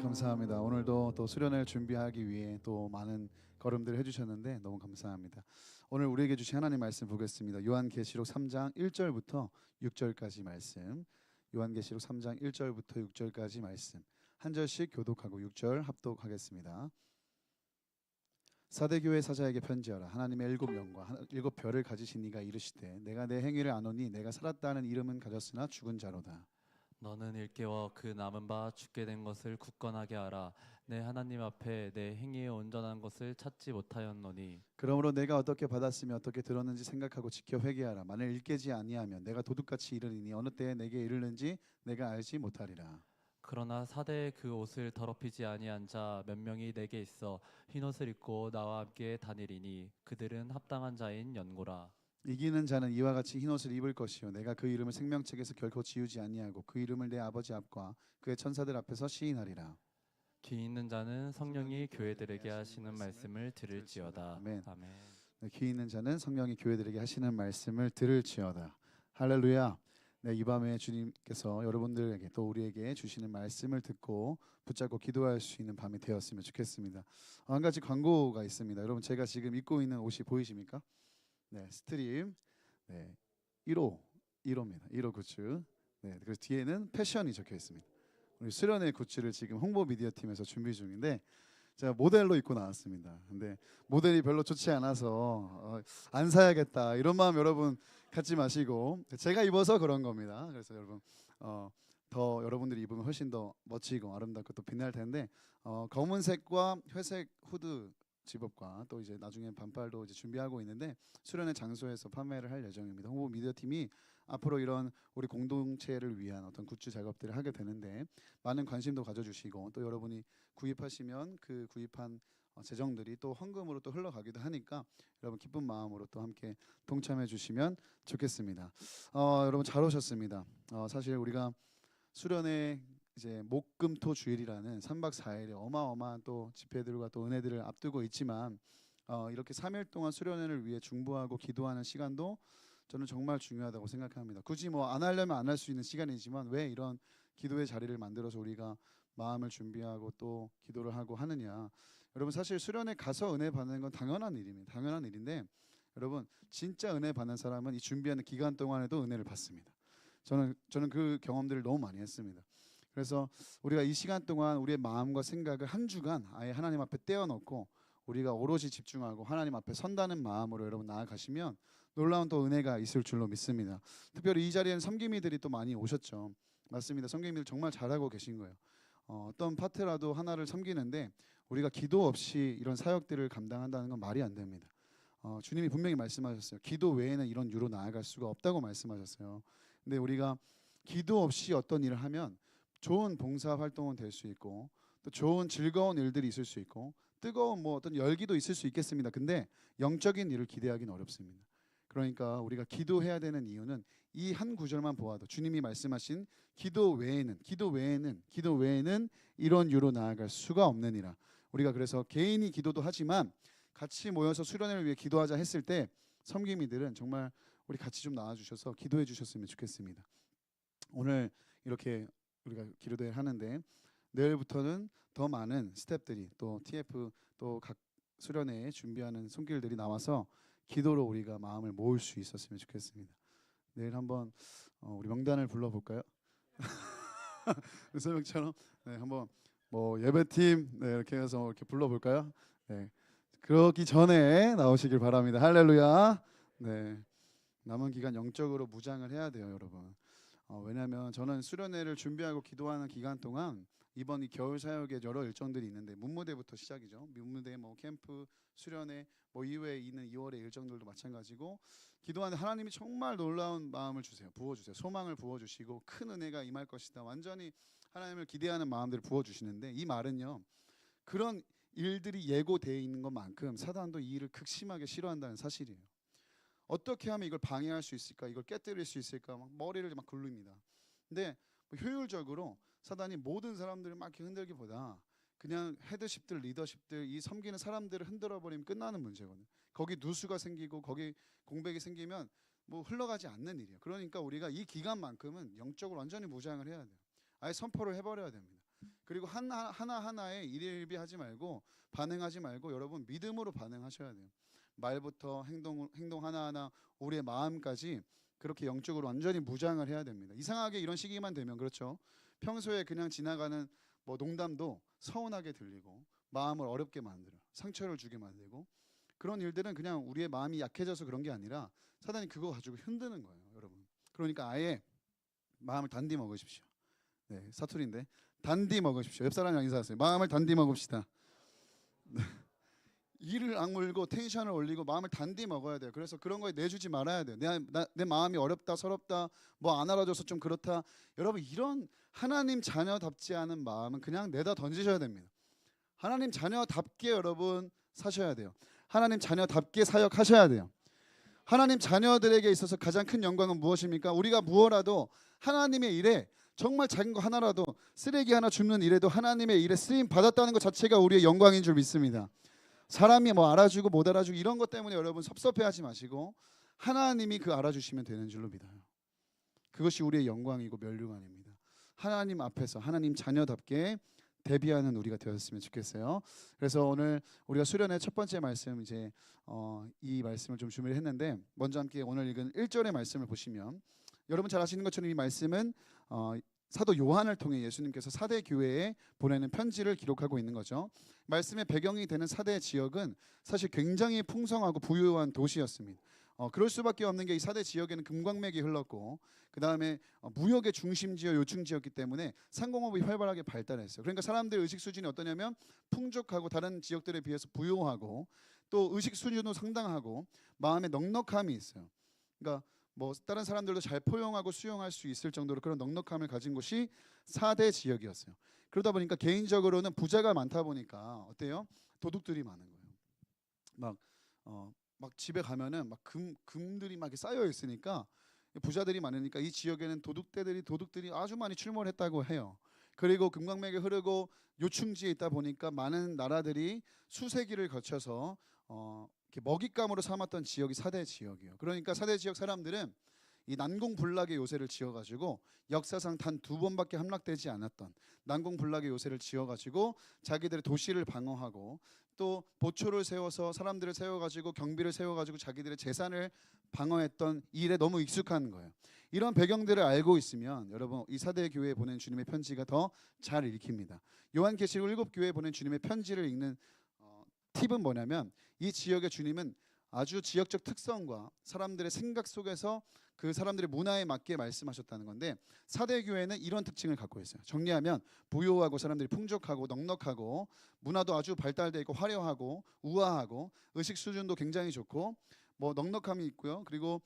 감사합니다. 오늘도 또 수련회를 준비하기 위해 또 많은 걸음들을 해주셨는데 너무 감사합니다. 오늘 우리에게 주신 하나님 말씀 보겠습니다. 요한계시록 3장 1절부터 6절까지 말씀. 요한계시록 3장 1절부터 6절까지 말씀. 한 절씩 교독하고 6절 합독하겠습니다. 사대교회 사자에게 편지하라. 하나님의 일곱 영과 일곱 별을 가지신 이가 이르시되 내가 내 행위를 아노니 내가 살았다는 이름은 가졌으나 죽은 자로다. 너는 일깨워 그 남은 바 죽게 된 것을 굳건하게 알아. 내 하나님 앞에 내 행위에 온전한 것을 찾지 못하였노니. 그러므로 내가 어떻게 받았으며 어떻게 들었는지 생각하고 지켜 회개하라. 만일 일깨지 아니하면 내가 도둑같이 이르리니 어느 때에 내게 이르는지 내가 알지 못하리라. 그러나 사대의 그 옷을 더럽히지 아니한 자 몇 명이 내게 있어 흰옷을 입고 나와 함께 다니리니 그들은 합당한 자인 연고라. 이기는 자는 이와 같이 흰옷을 입을 것이요 내가 그 이름을 생명책에서 결코 지우지 아니하고 그 이름을 내 아버지 앞과 그의 천사들 앞에서 시인하리라. 귀 있는 자는 성령이 교회들에게 하시는 말씀을 들을지어다. 아멘. 아멘. 네, 귀 있는 자는 성령이 교회들에게 하시는 말씀을 들을지어다. 할렐루야. 네, 이 밤에 주님께서 여러분들에게 또 우리에게 주시는 말씀을 듣고 붙잡고 기도할 수 있는 밤이 되었으면 좋겠습니다. 한 가지 광고가 있습니다. 여러분 제가 지금 입고 있는 옷이 보이십니까? 네, 스트림. 네, 1호 1호입니다. 1호 굿즈. 네, 그래서 뒤에는 패션이 적혀 있습니다. 우리 수련회 굿즈를 지금 홍보 미디어 팀에서 준비 중인데 제가 모델로 입고 나왔습니다. 근데 모델이 별로 좋지 않아서 안 사야겠다 이런 마음 여러분 갖지 마시고 제가 입어서 그런 겁니다. 그래서 여러분 더 여러분들이 입으면 훨씬 더 멋지고 아름답고 또 빛날 텐데 검은색과 회색 후드 집업과 또 이제 나중에 반팔도 이제 준비하고 있는데 수련회 장소에서 판매를 할 예정입니다. 홍보 미디어 팀이 앞으로 이런 우리 공동체를 위한 어떤 굿즈 작업들을 하게 되는데 많은 관심도 가져주시고 또 여러분이 구입하시면 그 구입한 재정들이 또 헌금으로 또 흘러가기도 하니까 여러분 기쁜 마음으로 또 함께 동참해 주시면 좋겠습니다. 여러분 잘 오셨습니다. 사실 우리가 수련회 이제 목금토 주일이라는 3박 4일의 어마어마한 또 집회들과 또 은혜들을 앞두고 있지만 이렇게 3일 동안 수련회를 위해 중보하고 기도하는 시간도 저는 정말 중요하다고 생각합니다. 굳이 뭐 안 하려면 안 할 수 있는 시간이지만 왜 이런 기도의 자리를 만들어서 우리가 마음을 준비하고 또 기도를 하고 하느냐. 여러분 사실 수련회 가서 은혜 받는 건 당연한 일입니다. 당연한 일인데 여러분 진짜 은혜 받는 사람은 이 준비하는 기간 동안에도 은혜를 받습니다. 저는 그 경험들을 너무 많이 했습니다. 그래서 우리가 이 시간 동안 우리의 마음과 생각을 한 주간 아예 하나님 앞에 떼어놓고 우리가 오롯이 집중하고 하나님 앞에 선다는 마음으로 여러분 나아가시면 놀라운 또 은혜가 있을 줄로 믿습니다. 특별히 이 자리에는 섬김이들이 또 많이 오셨죠. 맞습니다. 섬김이들 정말 잘하고 계신 거예요. 어떤 파트라도 하나를 섬기는데 우리가 기도 없이 이런 사역들을 감당한다는 건 말이 안 됩니다. 주님이 분명히 말씀하셨어요. 기도 외에는 이런 유로 나아갈 수가 없다고 말씀하셨어요. 근데 우리가 기도 없이 어떤 일을 하면 좋은 봉사 활동은 될 수 있고 또 좋은 즐거운 일들이 있을 수 있고 뜨거운 뭐 어떤 열기도 있을 수 있겠습니다. 근데 영적인 일을 기대하기는 어렵습니다. 그러니까 우리가 기도해야 되는 이유는 이 한 구절만 보아도 주님이 말씀하신 기도 외에는 이런 유로 나아갈 수가 없느니라. 우리가 그래서 개인이 기도도 하지만 같이 모여서 수련회를 위해 기도하자 했을 때 섬김이들은 정말 우리 같이 좀 나와 주셔서 기도해 주셨으면 좋겠습니다. 오늘 이렇게 우리가 기도대회를 하는데 내일부터는 더 많은 스태프들이 또 TF 또 각 수련회에 준비하는 손길들이 나와서 기도로 우리가 마음을 모을 수 있었으면 좋겠습니다. 내일 한번 우리 명단을 불러볼까요? 새벽처럼 네, 한번 뭐 예배팀 네, 이렇게 해서 이렇게 불러볼까요? 네, 그러기 전에 나오시길 바랍니다. 할렐루야. 네, 남은 기간 영적으로 무장을 해야 돼요, 여러분. 왜냐하면 저는 수련회를 준비하고 기도하는 기간 동안 이번 이 겨울 사역에 여러 일정들이 있는데 문무대부터 시작이죠. 문무대, 뭐 캠프, 수련회, 뭐 이외에 있는 2월의 일정들도 마찬가지고 기도하는데 하나님이 정말 놀라운 마음을 주세요. 부어주세요. 소망을 부어주시고 큰 은혜가 임할 것이다. 완전히 하나님을 기대하는 마음들을 부어주시는데 이 말은요. 그런 일들이 예고되어 있는 것만큼 사단도 이 일을 극심하게 싫어한다는 사실이에요. 어떻게 하면 이걸 방해할 수 있을까? 이걸 깨뜨릴 수 있을까? 막 머리를 막 굴립니다. 근데 뭐 효율적으로 사단이 모든 사람들을 막 이렇게 흔들기보다 그냥 헤드십들, 리더십들, 이 섬기는 사람들을 흔들어 버리면 끝나는 문제거든요. 거기 누수가 생기고 거기 공백이 생기면 뭐 흘러가지 않는 일이에요. 그러니까 우리가 이 기간만큼은 영적으로 완전히 무장을 해야 돼요. 아예 선포를 해버려야 됩니다. 그리고 하나하나에 일일비하지 말고 반응하지 말고 여러분 믿음으로 반응하셔야 돼요. 말부터 행동 하나하나 우리의 마음까지 그렇게 영적으로 완전히 무장을 해야 됩니다. 이상하게 이런 시기만 되면 그렇죠. 평소에 그냥 지나가는 뭐 농담도 서운하게 들리고 마음을 어렵게 만들어 상처를 주게 만들고 그런 일들은 그냥 우리의 마음이 약해져서 그런 게 아니라 사단이 그거 가지고 흔드는 거예요, 여러분. 그러니까 아예 마음을 단디 먹으십시오. 네, 사투리인데 단디 먹으십시오. 옆 사람이랑 인사하세요. 마음을 단디 먹읍시다. 이를 악물고 텐션을 올리고 마음을 단디 먹어야 돼요. 그래서 그런 거에 내주지 말아야 돼요. 내 마음이 어렵다, 서럽다, 뭐 안 알아줘서 좀 그렇다. 여러분 이런 하나님 자녀답지 않은 마음은 그냥 내다 던지셔야 됩니다. 하나님 자녀답게 여러분 사셔야 돼요. 하나님 자녀답게 사역하셔야 돼요. 하나님 자녀들에게 있어서 가장 큰 영광은 무엇입니까? 우리가 무엇라도 하나님의 일에 정말 작은 거 하나라도 쓰레기 하나 줍는 일에도 하나님의 일에 쓰임 받았다는 것 자체가 우리의 영광인 줄 믿습니다. 사람이 뭐 알아주고 못 알아주고 이런 것 때문에 여러분 섭섭해하지 마시고 하나님이 그 알아주시면 되는 줄로 믿어요. 그것이 우리의 영광이고 멸류관입니다. 하나님 앞에서 하나님 자녀답게 대비하는 우리가 되었으면 좋겠어요. 그래서 오늘 우리가 수련의 첫 번째 말씀 이제 이 말씀을 좀 준비를 했는데 먼저 함께 오늘 읽은 1절의 말씀을 보시면 여러분 잘 아시는 것처럼 이 말씀은 사도 요한을 통해 예수님께서 사대 교회에 보내는 편지를 기록하고 있는 거죠. 말씀의 배경이 되는 사대 지역은 사실 굉장히 풍성하고 부유한 도시였습니다. 그럴 수밖에 없는 게 이 사대 지역에는 금광맥이 흘렀고 그 다음에 무역의 중심지역 요충지였기 때문에 상공업이 활발하게 발달했어요. 그러니까 사람들의 의식 수준이 어떠냐면 풍족하고 다른 지역들에 비해서 부유하고 또 의식 수준도 상당하고 마음에 넉넉함이 있어요. 그러니까 뭐 다른 사람들도 잘 포용하고 수용할 수 있을 정도로 그런 넉넉함을 가진 곳이 사대 지역이었어요. 그러다 보니까 개인적으로는 부자가 많다 보니까 어때요? 도둑들이 많은 거예요. 막 집에 가면은 막 금들이 막 이렇게 쌓여 있으니까 부자들이 많으니까 이 지역에는 도둑들이 아주 많이 출몰했다고 해요. 그리고 금광맥이 흐르고 요충지에 있다 보니까 많은 나라들이 수세기를 거쳐서 이렇게 먹잇감으로 삼았던 지역이 사대 지역이에요. 그러니까 사대 지역 사람들은 이 난공불락의 요새를 지어가지고 역사상 단 2번밖에 함락되지 않았던 난공불락의 요새를 지어가지고 자기들의 도시를 방어하고 또 보초를 세워서 사람들을 세워가지고 경비를 세워가지고 자기들의 재산을 방어했던 일에 너무 익숙한 거예요. 이런 배경들을 알고 있으면 여러분 이 사대 교회에 보낸 주님의 편지가 더 잘 읽힙니다. 요한계시록 7교회에 보낸 주님의 편지를 읽는 팁은 뭐냐면 이 지역의 주님은 아주 지역적 특성과 사람들의 생각 속에서 그 사람들의 문화에 맞게 말씀하셨다는 건데 사대 교회는 이런 특징을 갖고 있어요. 정리하면 부유하고 사람들이 풍족하고 넉넉하고 문화도 아주 발달되어 있고 화려하고 우아하고 의식 수준도 굉장히 좋고 뭐 넉넉함이 있고요. 그리고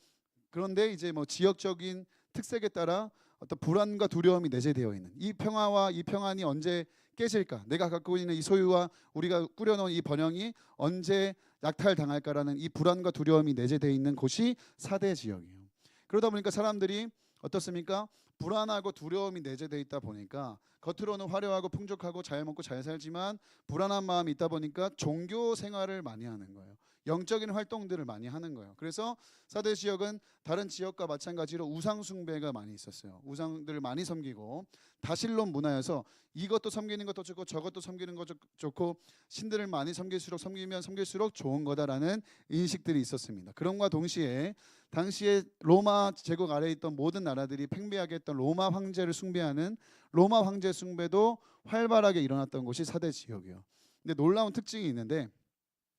그런데 이제 뭐 지역적인 특색에 따라 어떤 불안과 두려움이 내재되어 있는 이 평화와 이 평안이 언제 깨질까? 내가 갖고 있는 이 소유와 우리가 꾸려놓은 이 번영이 언제 약탈당할까라는 이 불안과 두려움이 내재되어 있는 곳이 사대 지역이에요. 그러다 보니까 사람들이 어떻습니까? 불안하고 두려움이 내재되어 있다 보니까 겉으로는 화려하고 풍족하고 잘 먹고 잘 살지만 불안한 마음이 있다 보니까 종교 생활을 많이 하는 거예요. 영적인 활동들을 많이 하는 거예요. 그래서 사대 지역은 다른 지역과 마찬가지로 우상 숭배가 많이 있었어요. 우상들을 많이 섬기고 다실론 문화여서 이것도 섬기는 것도 좋고 저것도 섬기는 것도 좋고 신들을 많이 섬기면 섬길수록 좋은 거다라는 인식들이 있었습니다. 그럼과 동시에 당시에 로마 제국 아래에 있던 모든 나라들이 팽배하게 했던 로마 황제를 숭배하는 로마 황제 숭배도 활발하게 일어났던 곳이 사대 지역이에요. 근데 놀라운 특징이 있는데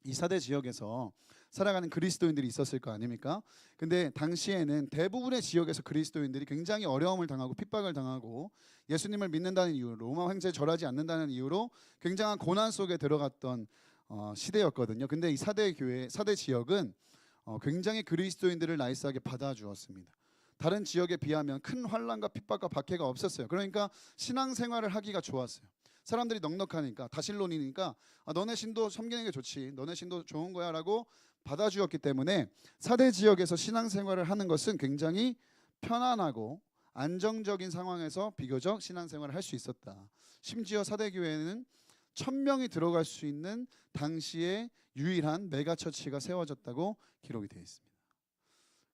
이 사대 지역에서 살아가는 그리스도인들이 있었을 거 아닙니까? 근데 당시에는 대부분의 지역에서 그리스도인들이 굉장히 어려움을 당하고 핍박을 당하고 예수님을 믿는다는 이유로 로마 황제에 절하지 않는다는 이유로 굉장한 고난 속에 들어갔던 시대였거든요. 근데 이 사대 지역은 굉장히 그리스도인들을 나이스하게 받아주었습니다. 다른 지역에 비하면 큰 환난과 핍박과 박해가 없었어요. 그러니까 신앙생활을 하기가 좋았어요. 사람들이 넉넉하니까 다실론이니까 너네 신도 섬기는 게 좋지, 너네 신도 좋은 거야 라고 받아주었기 때문에 사대 지역에서 신앙생활을 하는 것은 굉장히 편안하고 안정적인 상황에서 비교적 신앙생활을 할 수 있었다. 심지어 사대 교회에는 1000명이 들어갈 수 있는 당시의 유일한 메가처치가 세워졌다고 기록이 되어 있습니다.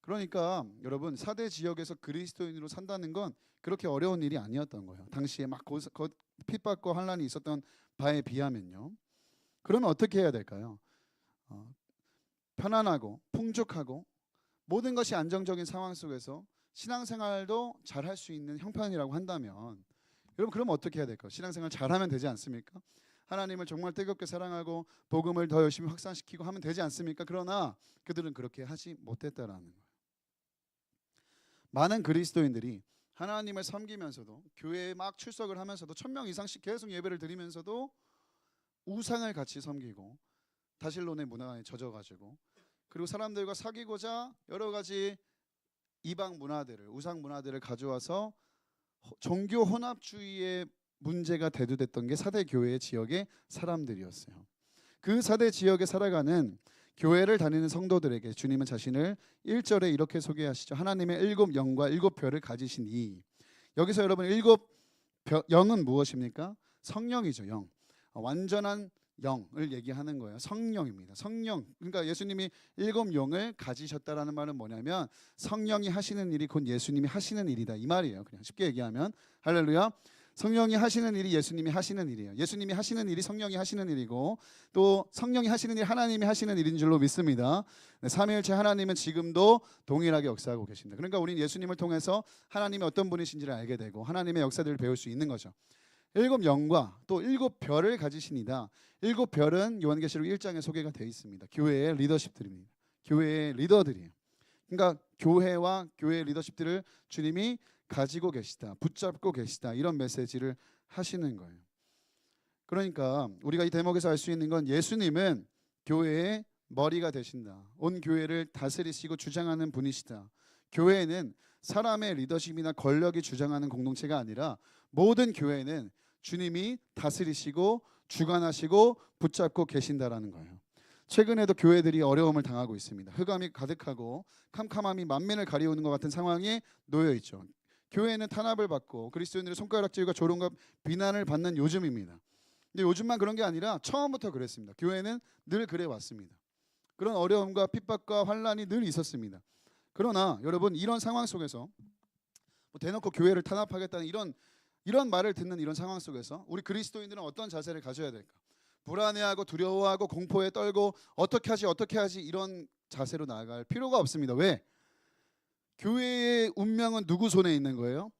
그러니까 여러분 사대 지역에서 그리스도인으로 산다는 건 그렇게 어려운 일이 아니었던 거예요. 당시에 막 핍박과 환란이 있었던 바에 비하면요. 그러면 어떻게 해야 될까요? 어, 편안하고 풍족하고 모든 것이 안정적인 상황 속에서 신앙생활도 잘 할 수 있는 형편이라고 한다면 여러분 그러면 어떻게 해야 될까요? 신앙생활 잘하면 되지 않습니까? 하나님을 정말 뜨겁게 사랑하고 복음을 더 열심히 확산시키고 하면 되지 않습니까? 그러나 그들은 그렇게 하지 못했다라는 거예요. 많은 그리스도인들이 하나님을 섬기면서도 교회에 막 출석을 하면서도 1,000명 이상씩 계속 예배를 드리면서도 우상을 같이 섬기고 다실론의 문화에 젖어가지고 그리고 사람들과 사귀고자 여러 가지 이방 문화들을 우상 문화들을 가져와서 종교 혼합주의의 문제가 대두됐던 게 사대 교회 지역의 사람들이었어요. 그 사대 지역에 살아가는 교회를 다니는 성도들에게 주님은 자신을 1절에 이렇게 소개하시죠. 하나님의 7 영과 7 별을 가지신 이. 여기서 여러분 7 영은 무엇입니까? 성령이죠. 영. 완전한 영을 얘기하는 거예요. 성령입니다. 성령. 그러니까 예수님이 7 영을 가지셨다라는 말은 뭐냐면 성령이 하시는 일이 곧 예수님이 하시는 일이다 이 말이에요. 그냥 쉽게 얘기하면 할렐루야. 성령이 하시는 일이 예수님이 하시는 일이에요. 예수님이 하시는 일이 성령이 하시는 일이고 또 성령이 하시는 일 하나님이 하시는 일인 줄로 믿습니다. 네, 삼위일체 하나님은 지금도 동일하게 역사하고 계십니다. 그러니까 우리는 예수님을 통해서 하나님이 어떤 분이신지를 알게 되고 하나님의 역사들을 배울 수 있는 거죠. 7 영과 또 7 별을 가지시니다. 7 별은 요한계시록 1장에 소개가 되어 있습니다. 교회의 리더십들입니다. 교회의 리더들이에요. 그러니까 교회와 교회의 리더십들을 주님이 가지고 계시다, 붙잡고 계시다 이런 메시지를 하시는 거예요. 그러니까 우리가 이 대목에서 알 수 있는 건 예수님은 교회의 머리가 되신다. 온 교회를 다스리시고 주장하는 분이시다. 교회는 사람의 리더십이나 권력이 주장하는 공동체가 아니라 모든 교회는 주님이 다스리시고 주관하시고 붙잡고 계신다라는 거예요. 최근에도 교회들이 어려움을 당하고 있습니다. 흑암이 가득하고 캄캄함이 만민을 가리우는 것 같은 상황에 놓여 있죠. 교회는 탄압을 받고 그리스도인들의 손가락질과 조롱과 비난을 받는 요즘입니다. 근데 요즘만 그런 게 아니라 처음부터 그랬습니다. 교회는 늘 그래 왔습니다. 그런 어려움과 핍박과 환란이 늘 있었습니다. 그러나 여러분 이런 상황 속에서 대놓고 교회를 탄압하겠다는 이런 말을 듣는 이런 상황 속에서 우리 그리스도인들은 어떤 자세를 가져야 될까? 불안해하고 두려워하고 공포에 떨고 어떻게 하지 이런 자세로 나아갈 필요가 없습니다. 왜? 교회의 운명은 누구 손에 있는 거예요?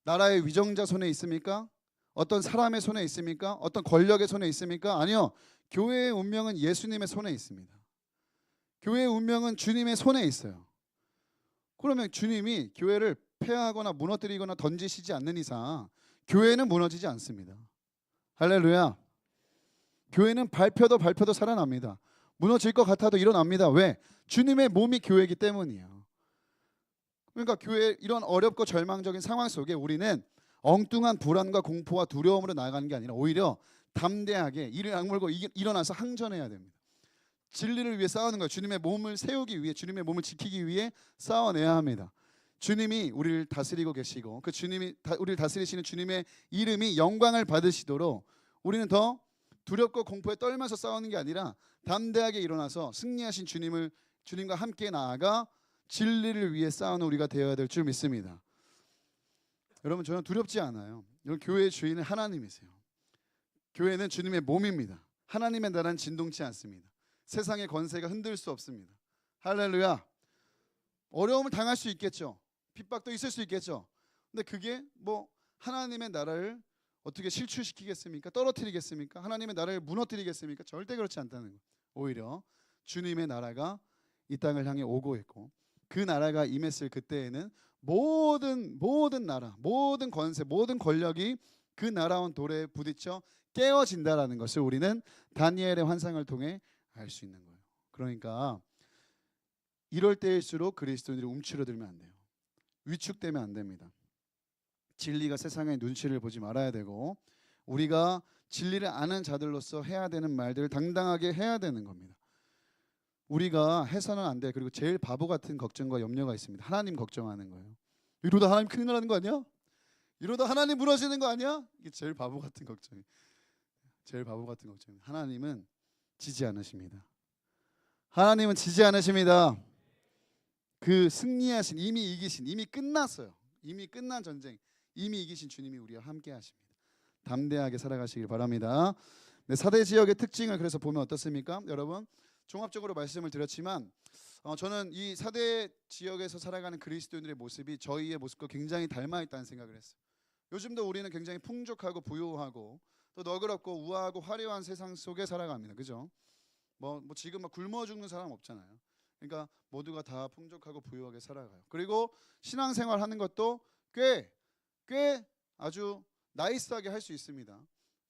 나라의 위정자 손에 있습니까? 어떤 사람의 손에 있습니까? 어떤 권력의 손에 있습니까? 아니요. 교회의 운명은 예수님의 손에 있습니다. 교회의 운명은 주님의 손에 있어요. 그러면 주님이 교회를 폐하거나 무너뜨리거나 던지시지 않는 이상 교회는 무너지지 않습니다. 할렐루야. 교회는 밟혀도 살아납니다. 무너질 것 같아도 일어납니다. 왜? 주님의 몸이 교회이기 때문이에요. 그러니까 교회 이런 어렵고 절망적인 상황 속에 우리는 엉뚱한 불안과 공포와 두려움으로 나아가는 게 아니라 오히려 담대하게 이를 악물고 일어나서 항전해야 됩니다. 진리를 위해 싸우는 거예요. 주님의 몸을 세우기 위해, 주님의 몸을 지키기 위해 싸워내야 합니다. 주님이 우리를 다스리고 계시고 그 주님이 우리를 다스리시는 주님의 이름이 영광을 받으시도록 우리는 더 두렵고 공포에 떨면서 싸우는 게 아니라 담대하게 일어나서 승리하신 주님과 함께 나아가 진리를 위해 싸우는 우리가 되어야 될 줄 믿습니다. 여러분 저는 두렵지 않아요. 여러분 교회의 주인은 하나님이세요. 교회는 주님의 몸입니다. 하나님의 나라는 진동치 않습니다. 세상의 권세가 흔들 수 없습니다. 할렐루야. 어려움을 당할 수 있겠죠. 핍박도 있을 수 있겠죠. 근데 그게 뭐 하나님의 나라를 어떻게 실추시키겠습니까? 떨어뜨리겠습니까? 하나님의 나라를 무너뜨리겠습니까? 절대 그렇지 않다는 거예요. 오히려 주님의 나라가 이 땅을 향해 오고 있고 그 나라가 임했을 그때에는 모든 나라, 모든 권세, 모든 권력이 그 나라온 돌에 부딪혀 깨어진다라는 것을 우리는 다니엘의 환상을 통해 알 수 있는 거예요. 그러니까 이럴 때일수록 그리스도인들이 움츠러들면 안 돼요. 위축되면 안 됩니다. 진리가 세상의 눈치를 보지 말아야 되고 우리가 진리를 아는 자들로서 해야 되는 말들을 당당하게 해야 되는 겁니다. 우리가 해서는 안 돼. 그리고 제일 바보 같은 걱정과 염려가 있습니다. 하나님 걱정하는 거예요. 이러다 하나님 큰일 나는 거 아니야? 이러다 하나님 무너지는 거 아니야? 이게 제일 바보 같은 걱정이에요. 제일 바보 같은 걱정입니다. 하나님은 지지 않으십니다. 하나님은 지지 않으십니다. 그 승리하신, 이미 이기신, 이미 끝났어요. 이미 끝난 전쟁, 이미 이기신 주님이 우리와 함께 하십니다. 담대하게 살아가시길 바랍니다. 네, 4대 지역의 특징을 그래서 보면 어떻습니까? 여러분, 종합적으로 말씀을 드렸지만 저는 이 4대 지역에서 살아가는 그리스도인들의 모습이 저희의 모습과 굉장히 닮아 있다는 생각을 했어요. 요즘도 우리는 굉장히 풍족하고 부유하고 또 너그럽고 우아하고 화려한 세상 속에 살아갑니다. 그죠? 뭐 지금 막 굶어 죽는 사람 없잖아요. 그러니까 모두가 다 풍족하고 부유하게 살아가요. 그리고 신앙생활 하는 것도 꽤 아주 나이스하게 할 수 있습니다.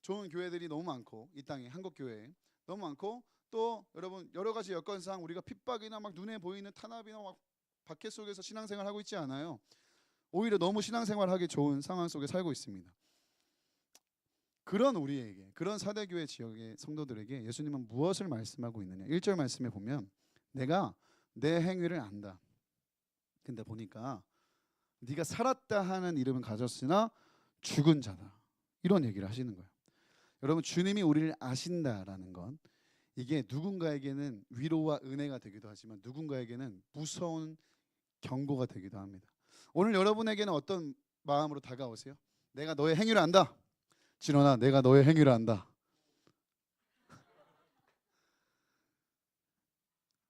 좋은 교회들이 너무 많고, 이 땅에 한국 교회 너무 많고, 또 여러분 여러 가지 여건상 우리가 핍박이나 막 눈에 보이는 탄압이나 막 박해 속에서 신앙생활 하고 있지 않아요. 오히려 너무 신앙생활 하기 좋은 상황 속에 살고 있습니다. 그런 우리에게, 그런 사대교회 지역의 성도들에게 예수님은 무엇을 말씀하고 있느냐? 1절 말씀에 보면 내가 내 행위를 안다. 근데 보니까 네가 살았다 하는 이름은 가졌으나 죽은 자다. 이런 얘기를 하시는 거예요. 여러분, 주님이 우리를 아신다라는 건 이게 누군가에게는 위로와 은혜가 되기도 하지만 누군가에게는 무서운 경고가 되기도 합니다. 오늘 여러분에게는 어떤 마음으로 다가오세요? 내가 너의 행위를 안다. 진원아, 내가 너의 행위를 안다.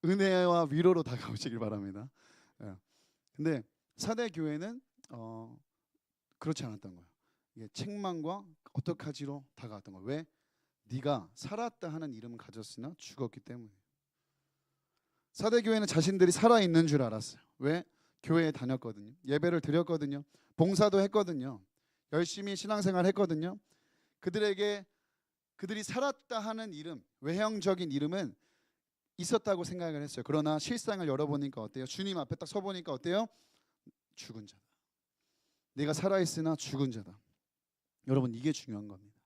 은혜와 위로로 다가오시길 바랍니다. 예. 근데 사대 교회는 그렇지 않았던 거예요. 이게 책망과 어떡하지로 다가왔던 거예요. 왜? 네가 살았다 하는 이름은 가졌으나 죽었기 때문에. 사대 교회는 자신들이 살아 있는 줄 알았어요. 왜? 교회에 다녔거든요. 예배를 드렸거든요. 봉사도 했거든요. 열심히 신앙생활 했거든요. 그들이 살았다 하는 이름, 외형적인 이름은 있었다고 생각을 했어요. 그러나 실상을 열어보니까 어때요? 주님 앞에 딱 서보니까 어때요? 죽은 자다. 내가 살아있으나 죽은 자다. 여러분, 이게 중요한 겁니다.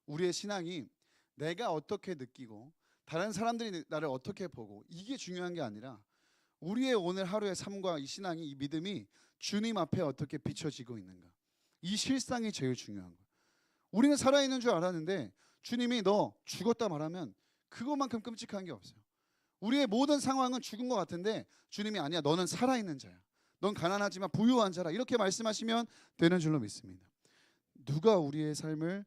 우리의 신앙이 내가 어떻게 느끼고 다른 사람들이 나를 어떻게 보고 이게 중요한 게 아니라 우리의 오늘 하루의 삶과 이 신앙이, 이 믿음이 주님 앞에 어떻게 비춰지고 있는가, 이 실상이 제일 중요한 거예요. 우리는 살아있는 줄 알았는데 주님이 너 죽었다 말하면 그것만큼 끔찍한 게 없어요. 우리의 모든 상황은 죽은 것 같은데 주님이 아니야, 너는 살아있는 자야, 넌 가난하지만 부유한 자라, 이렇게 말씀하시면 되는 줄로 믿습니다. 누가 우리의 삶을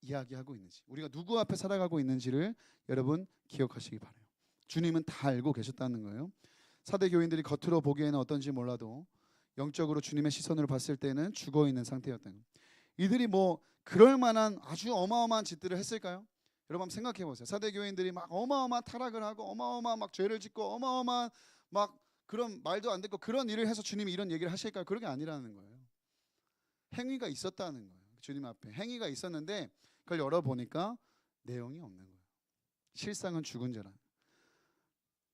이야기하고 있는지, 우리가 누구 앞에 살아가고 있는지를 여러분 기억하시기 바라요. 주님은 다 알고 계셨다는 거예요. 사대 교인들이 겉으로 보기에는 어떤지 몰라도 영적으로 주님의 시선으로 봤을 때는 죽어있는 상태였다는 거예요. 이들이 뭐 그럴 만한 아주 어마어마한 짓들을 했을까요? 여러분 한번 생각해 보세요. 사대 교인들이 막 어마어마한 타락을 하고 어마어마한 막 죄를 짓고 어마어마한 막 그런 말도 안 듣고 그런 일을 해서 주님이 이런 얘기를 하실까요? 그런 게 아니라는 거예요. 행위가 있었다는 거예요. 주님 앞에 행위가 있었는데 그걸 열어보니까 내용이 없는 거예요. 실상은 죽은 자라.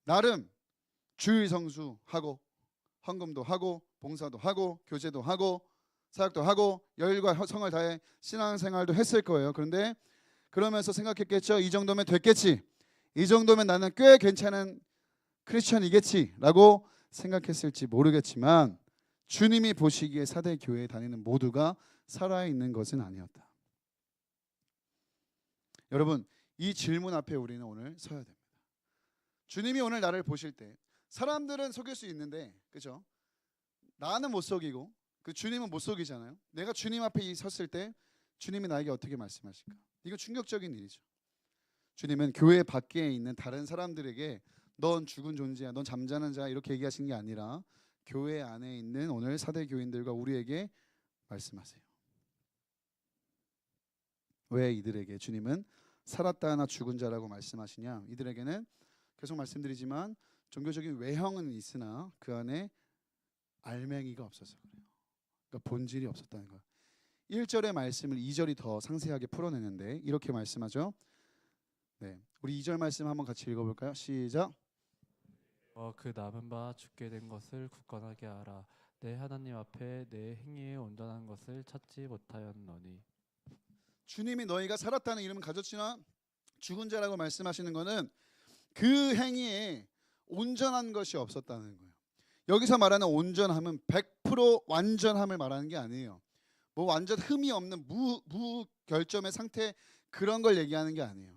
나름 주일 성수하고 헌금도 하고 봉사도 하고 교제도 하고 사역도 하고 열과 성을 다해 신앙생활도 했을 거예요. 그런데 그러면서 생각했겠죠. 이 정도면 됐겠지. 이 정도면 나는 꽤 괜찮은 크리스천이겠지라고 생각했을지 모르겠지만 주님이 보시기에 사대 교회에 다니는 모두가 살아있는 것은 아니었다. 여러분, 이 질문 앞에 우리는 오늘 서야 됩니다. 주님이 오늘 나를 보실 때 사람들은 속일 수 있는데, 그죠? 나는 못 속이고 그 주님은 못 속이잖아요. 내가 주님 앞에 섰을 때 주님이 나에게 어떻게 말씀하실까? 이거 충격적인 일이죠. 주님은 교회 밖에 있는 다른 사람들에게 넌 죽은 존재야, 넌 잠자는 자야 이렇게 얘기하시는 게 아니라 교회 안에 있는 오늘 사대 교인들과 우리에게 말씀하세요. 왜 이들에게 주님은 살았다 하나 죽은 자라고 말씀하시냐? 이들에게는 계속 말씀드리지만 종교적인 외형은 있으나 그 안에 알맹이가 없어서 그래요. 그러니까 본질이 없었다는 거예요. 1절의 말씀을 2절이 더 상세하게 풀어내는데 이렇게 말씀하죠. 네, 우리 2절 말씀 한번 같이 읽어볼까요? 시작. 그 남은 바 죽게 된 것을 굳건하게 알아. 내 하나님 앞에 내 행위에 온전한 것을 찾지 못하였노니. 주님이 너희가 살았다는 이름은 가졌으나 죽은 자라고 말씀하시는 것은 그 행위에 온전한 것이 없었다는 거예요. 여기서 말하는 온전함은 100% 완전함을 말하는 게 아니에요. 뭐 완전 흠이 없는 무결점의 상태 그런 걸 얘기하는 게 아니에요.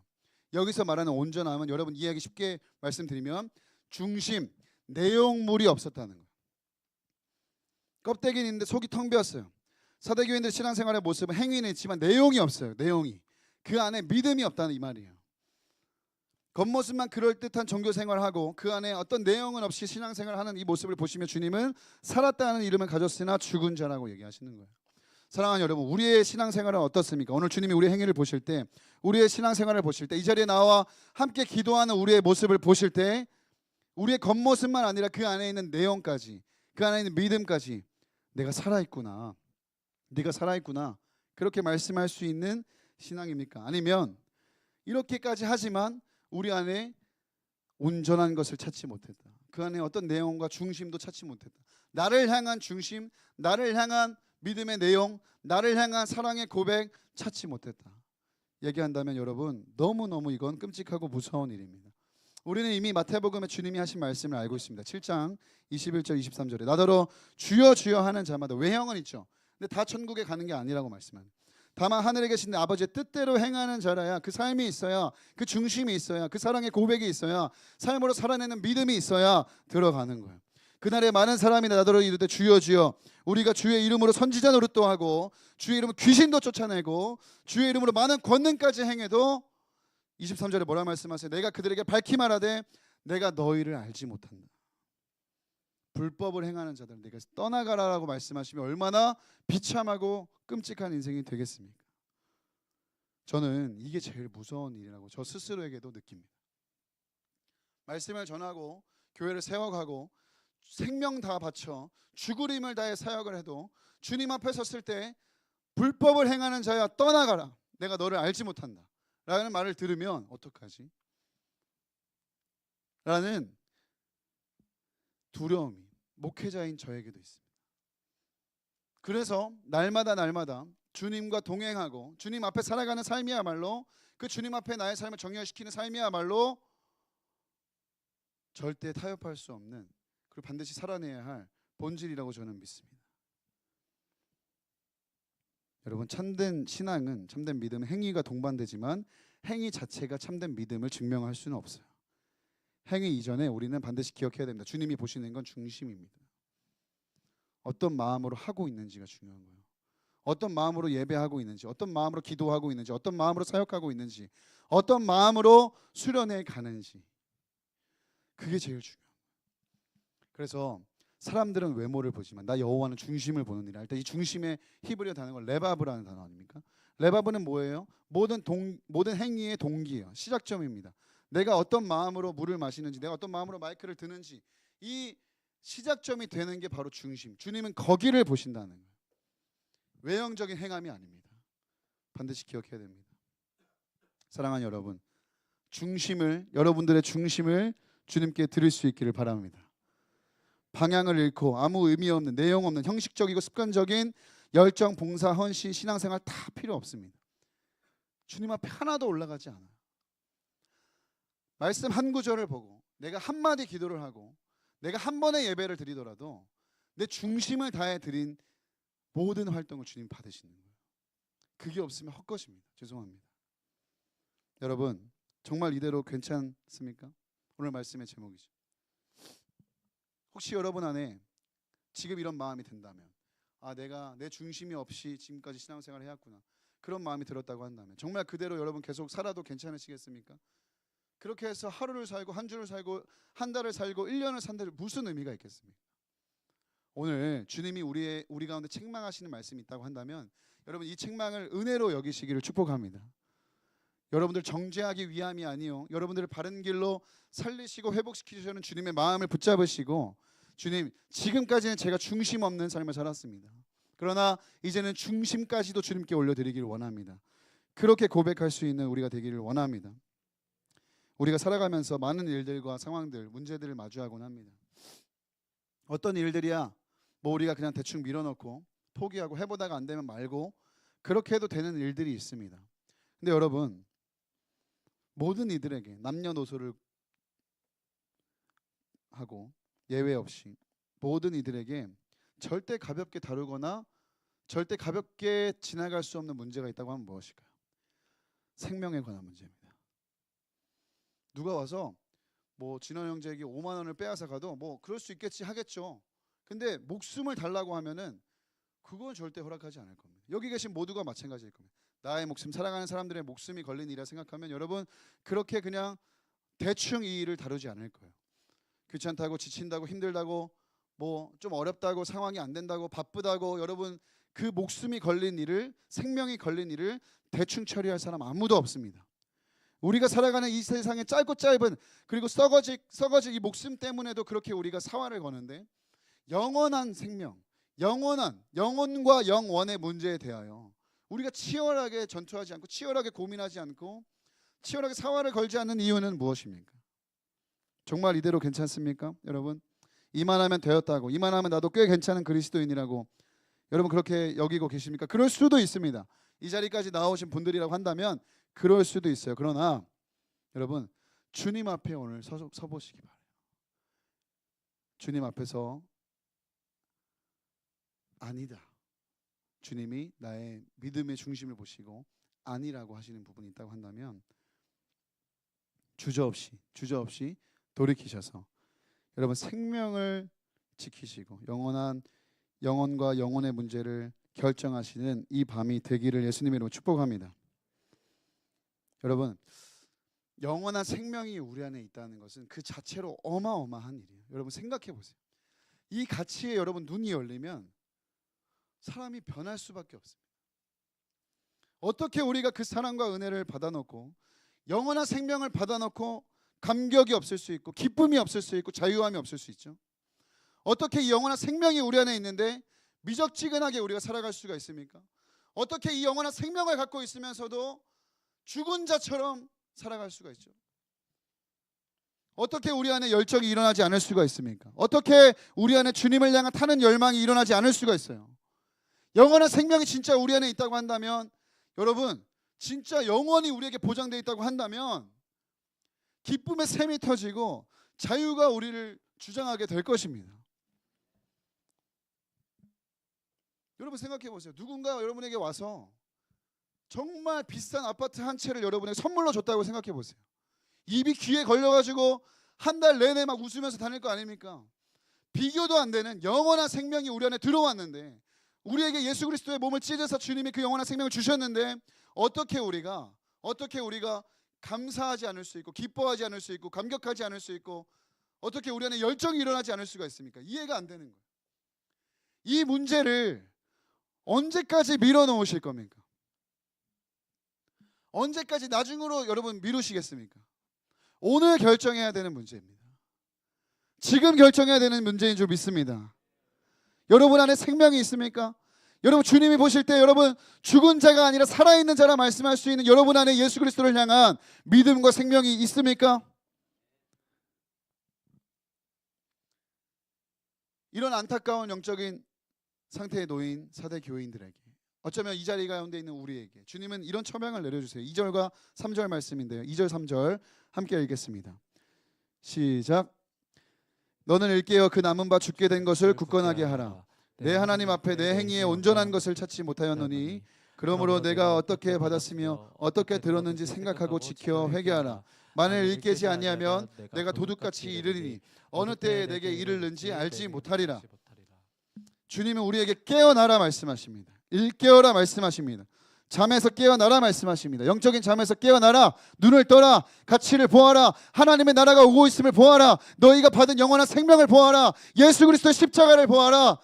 여기서 말하는 온전함은 여러분 이해하기 쉽게 말씀드리면 중심, 내용물이 없었다는 거예요. 껍데기는 있는데 속이 텅 비었어요. 사대교인들 신앙생활의 모습은 행위는 있지만 내용이 없어요. 내용이. 그 안에 믿음이 없다는 이 말이에요. 겉모습만 그럴듯한 종교생활을 하고 그 안에 어떤 내용은 없이 신앙생활을 하는 이 모습을 보시며 주님은 살았다는 이름을 가졌으나 죽은 자라고 얘기하시는 거예요. 사랑하는 여러분, 우리의 신앙생활은 어떻습니까? 오늘 주님이 우리의 행위를 보실 때, 우리의 신앙생활을 보실 때, 이 자리에 나와 함께 기도하는 우리의 모습을 보실 때 우리의 겉모습만 아니라 그 안에 있는 내용까지, 그 안에 있는 믿음까지 내가 살아있구나, 네가 살아있구나, 그렇게 말씀할 수 있는 신앙입니까? 아니면 이렇게까지 하지만 우리 안에 온전한 것을 찾지 못했다, 그 안에 어떤 내용과 중심도 찾지 못했다, 나를 향한 중심, 나를 향한 믿음의 내용, 나를 향한 사랑의 고백 찾지 못했다 얘기한다면 여러분, 너무너무 이건 끔찍하고 무서운 일입니다. 우리는 이미 마태복음에 주님이 하신 말씀을 알고 있습니다. 7장 21절 23절에 나더러 주여 주여 하는 자마다, 외형은 있죠. 근데 다 천국에 가는 게 아니라고 말씀합니다. 다만 하늘에 계신 아버지의 뜻대로 행하는 자라야, 그 삶이 있어야, 그 중심이 있어야, 그 사랑의 고백이 있어야, 삶으로 살아내는 믿음이 있어야 들어가는 거예요. 그날에 많은 사람이 나더러 이르되 주여 주여, 우리가 주의 이름으로 선지자 노릇도 하고 주의 이름으로 귀신도 쫓아내고 주의 이름으로 많은 권능까지 행해도 23절에 뭐라 말씀하세요? 내가 그들에게 밝히 말하되 내가 너희를 알지 못한다. 불법을 행하는 자들 내가 떠나가라라고 말씀하시면 얼마나 비참하고 끔찍한 인생이 되겠습니까? 저는 이게 제일 무서운 일이라고 저 스스로에게도 느낍니다. 말씀을 전하고 교회를 세워가고 생명 다 바쳐 죽을 힘을 다해 사역을 해도 주님 앞에 섰을 때 불법을 행하는 자야 떠나가라, 내가 너를 알지 못한다 라는 말을 들으면 어떡하지? 라는 두려움이 목회자인 저에게도 있습니다. 그래서 날마다 주님과 동행하고 주님 앞에 살아가는 삶이야말로, 그 주님 앞에 나의 삶을 정렬시키는 삶이야말로 절대 타협할 수 없는, 그리고 반드시 살아내야 할 본질이라고 저는 믿습니다. 여러분, 참된 신앙은, 참된 믿음은 행위가 동반되지만 행위 자체가 참된 믿음을 증명할 수는 없어요. 행위 이전에 우리는 반드시 기억해야 됩니다. 주님이 보시는 건 중심입니다. 어떤 마음으로 하고 있는지가 중요한 거예요. 어떤 마음으로 예배하고 있는지, 어떤 마음으로 기도하고 있는지, 어떤 마음으로 사역하고 있는지, 어떤 마음으로 수련회 가는지, 그게 제일 중요해요. 그래서 사람들은 외모를 보지만 나 여호와는 중심을 보는 일이라 할 때, 이 중심의 히브리어 단어가 레바브라는 단어 아닙니까? 레바브는 뭐예요? 모든 행위의 동기예요. 시작점입니다. 내가 어떤 마음으로 물을 마시는지, 내가 어떤 마음으로 마이크를 드는지, 이 시작점이 되는 게 바로 중심. 주님은 거기를 보신다는 거예요. 외형적인 행함이 아닙니다. 반드시 기억해야 됩니다. 사랑하는 여러분, 여러분들의 중심을 주님께 드릴 수 있기를 바랍니다. 방향을 잃고 아무 의미 없는, 내용 없는, 형식적이고 습관적인 열정, 봉사, 헌신, 신앙생활 다 필요 없습니다. 주님 앞에 하나도 올라가지 않아요. 말씀 한 구절을 보고 내가 한마디 기도를 하고 내가 한 번의 예배를 드리더라도 내 중심을 다해 드린 모든 활동을 주님 받으시는 거예요. 그게 없으면 헛것입니다. 죄송합니다. 여러분, 정말 이대로 괜찮습니까? 오늘 말씀의 제목이죠. 혹시 여러분 안에 지금 이런 마음이 든다면, 내가 내 중심이 없이 지금까지 신앙생활을 해왔구나, 그런 마음이 들었다고 한다면 정말 그대로 여러분 계속 살아도 괜찮으시겠습니까? 그렇게 해서 하루를 살고 한 주를 살고 한 달을 살고 1년을 산다면 무슨 의미가 있겠습니까? 오늘 주님이 우리 가운데 책망하시는 말씀이 있다고 한다면 여러분, 이 책망을 은혜로 여기시기를 축복합니다. 여러분들 정죄하기 위함이 아니요, 여러분들을 바른 길로 살리시고 회복시키시려는 주님의 마음을 붙잡으시고, 주님, 지금까지는 제가 중심 없는 삶을 살았습니다. 그러나 이제는 중심까지도 주님께 올려드리기를 원합니다. 그렇게 고백할 수 있는 우리가 되기를 원합니다. 우리가 살아가면서 많은 일들과 상황들, 문제들을 마주하곤 합니다. 어떤 일들이야 우리가 그냥 대충 밀어넣고 포기하고 해보다가 안 되면 말고 그렇게 해도 되는 일들이 있습니다. 근데 여러분, 모든 이들에게 남녀노소를 하고 예외 없이 모든 이들에게 절대 가볍게 다루거나 절대 가볍게 지나갈 수 없는 문제가 있다고 하면 무엇일까요? 생명에 관한 문제입니다. 누가 와서 뭐 진원 형제에게 5만 원을 빼앗아 가도 뭐 그럴 수 있겠지 하겠죠. 근데 목숨을 달라고 하면은 그건 절대 허락하지 않을 겁니다. 여기 계신 모두가 마찬가지일 겁니다. 나의 목숨, 사랑하는 사람들의 목숨이 걸린 일이라 생각하면 여러분 그렇게 그냥 대충 이 일을 다루지 않을 거예요. 귀찮다고, 지친다고, 힘들다고, 뭐 좀 어렵다고, 상황이 안 된다고, 바쁘다고, 여러분 그 목숨이 걸린 일을, 생명이 걸린 일을 대충 처리할 사람 아무도 없습니다. 우리가 살아가는 이 세상의 짧고 짧은, 그리고 썩어질 이 목숨 때문에도 그렇게 우리가 사활을 거는데, 영원한 생명, 영혼과 영원의 문제에 대하여 우리가 치열하게 전투하지 않고, 치열하게 고민하지 않고, 치열하게 사활을 걸지 않는 이유는 무엇입니까? 정말 이대로 괜찮습니까? 여러분, 이만하면 되었다고, 이만하면 나도 꽤 괜찮은 그리스도인이라고 여러분 그렇게 여기고 계십니까? 그럴 수도 있습니다. 이 자리까지 나오신 분들이라고 한다면 그럴 수도 있어요. 그러나 여러분, 주님 앞에 오늘 서보시기 바라요. 주님 앞에서 아니다, 주님이 나의 믿음의 중심을 보시고 아니라고 하시는 부분이 있다고 한다면 주저없이 돌이키셔서 여러분 생명을 지키시고 영혼과 영혼의 문제를 결정하시는 이 밤이 되기를 예수님의 이름으로 축복합니다. 여러분, 영원한 생명이 우리 안에 있다는 것은 그 자체로 어마어마한 일이에요. 여러분 생각해 보세요. 이 가치에 여러분 눈이 열리면 사람이 변할 수밖에 없습니다. 어떻게 우리가 그 사랑과 은혜를 받아놓고 영원한 생명을 받아놓고 감격이 없을 수 있고 기쁨이 없을 수 있고 자유함이 없을 수 있죠? 어떻게 이 영원한 생명이 우리 안에 있는데 미적지근하게 우리가 살아갈 수가 있습니까? 어떻게 이 영원한 생명을 갖고 있으면서도 죽은 자처럼 살아갈 수가 있죠? 어떻게 우리 안에 열정이 일어나지 않을 수가 있습니까? 어떻게 우리 안에 주님을 향한 타는 열망이 일어나지 않을 수가 있어요? 영원한 생명이 진짜 우리 안에 있다고 한다면, 여러분 진짜 영원히 우리에게 보장되어 있다고 한다면 기쁨의 샘이 터지고 자유가 우리를 주장하게 될 것입니다. 여러분 생각해 보세요. 누군가 여러분에게 와서 정말 비싼 아파트 한 채를 여러분에게 선물로 줬다고 생각해 보세요. 입이 귀에 걸려가지고 한 달 내내 막 웃으면서 다닐 거 아닙니까? 비교도 안 되는 영원한 생명이 우리 안에 들어왔는데, 우리에게 예수 그리스도의 몸을 찢어서 주님이 그 영원한 생명을 주셨는데 어떻게 우리가 감사하지 않을 수 있고 기뻐하지 않을 수 있고 감격하지 않을 수 있고 어떻게 우리 안에 열정이 일어나지 않을 수가 있습니까? 이해가 안 되는 거예요. 이 문제를 언제까지 밀어놓으실 겁니까? 언제까지 나중으로 여러분 미루시겠습니까? 오늘 결정해야 되는 문제입니다. 지금 결정해야 되는 문제인 줄 믿습니다. 여러분 안에 생명이 있습니까? 여러분 주님이 보실 때 여러분 죽은 자가 아니라 살아있는 자라 말씀할 수 있는 여러분 안에 예수 그리스도를 향한 믿음과 생명이 있습니까? 이런 안타까운 영적인 상태에 놓인 사대 교인들에게, 어쩌면 이 자리 가운데 있는 우리에게 주님은 이런 처명을 내려주세요. 2절과 3절 말씀인데요. 2절 3절 함께 읽겠습니다. 시작. 너는 일깨어 그 남은 바 죽게 된 것을 굳건하게 하라. 내 하나님 앞에 내 행위에 온전한 것을 찾지 못하였노니 그러므로 내가 어떻게 받았으며 어떻게 들었는지 생각하고 지켜 회개하라. 만일 일깨지 아니하면 내가 도둑같이 이르리니 어느 때에 내게 이르는지 알지 못하리라. 주님은 우리에게 깨어나라 말씀하십니다. 일깨어라 말씀하십니다. 잠에서 깨어나라 말씀하십니다. 영적인 잠에서 깨어나라. 눈을 떠라. 가치를 보아라. 하나님의 나라가 오고 있음을 보아라. 너희가 받은 영원한 생명을 보아라. 예수 그리스도의 십자가를 보아라.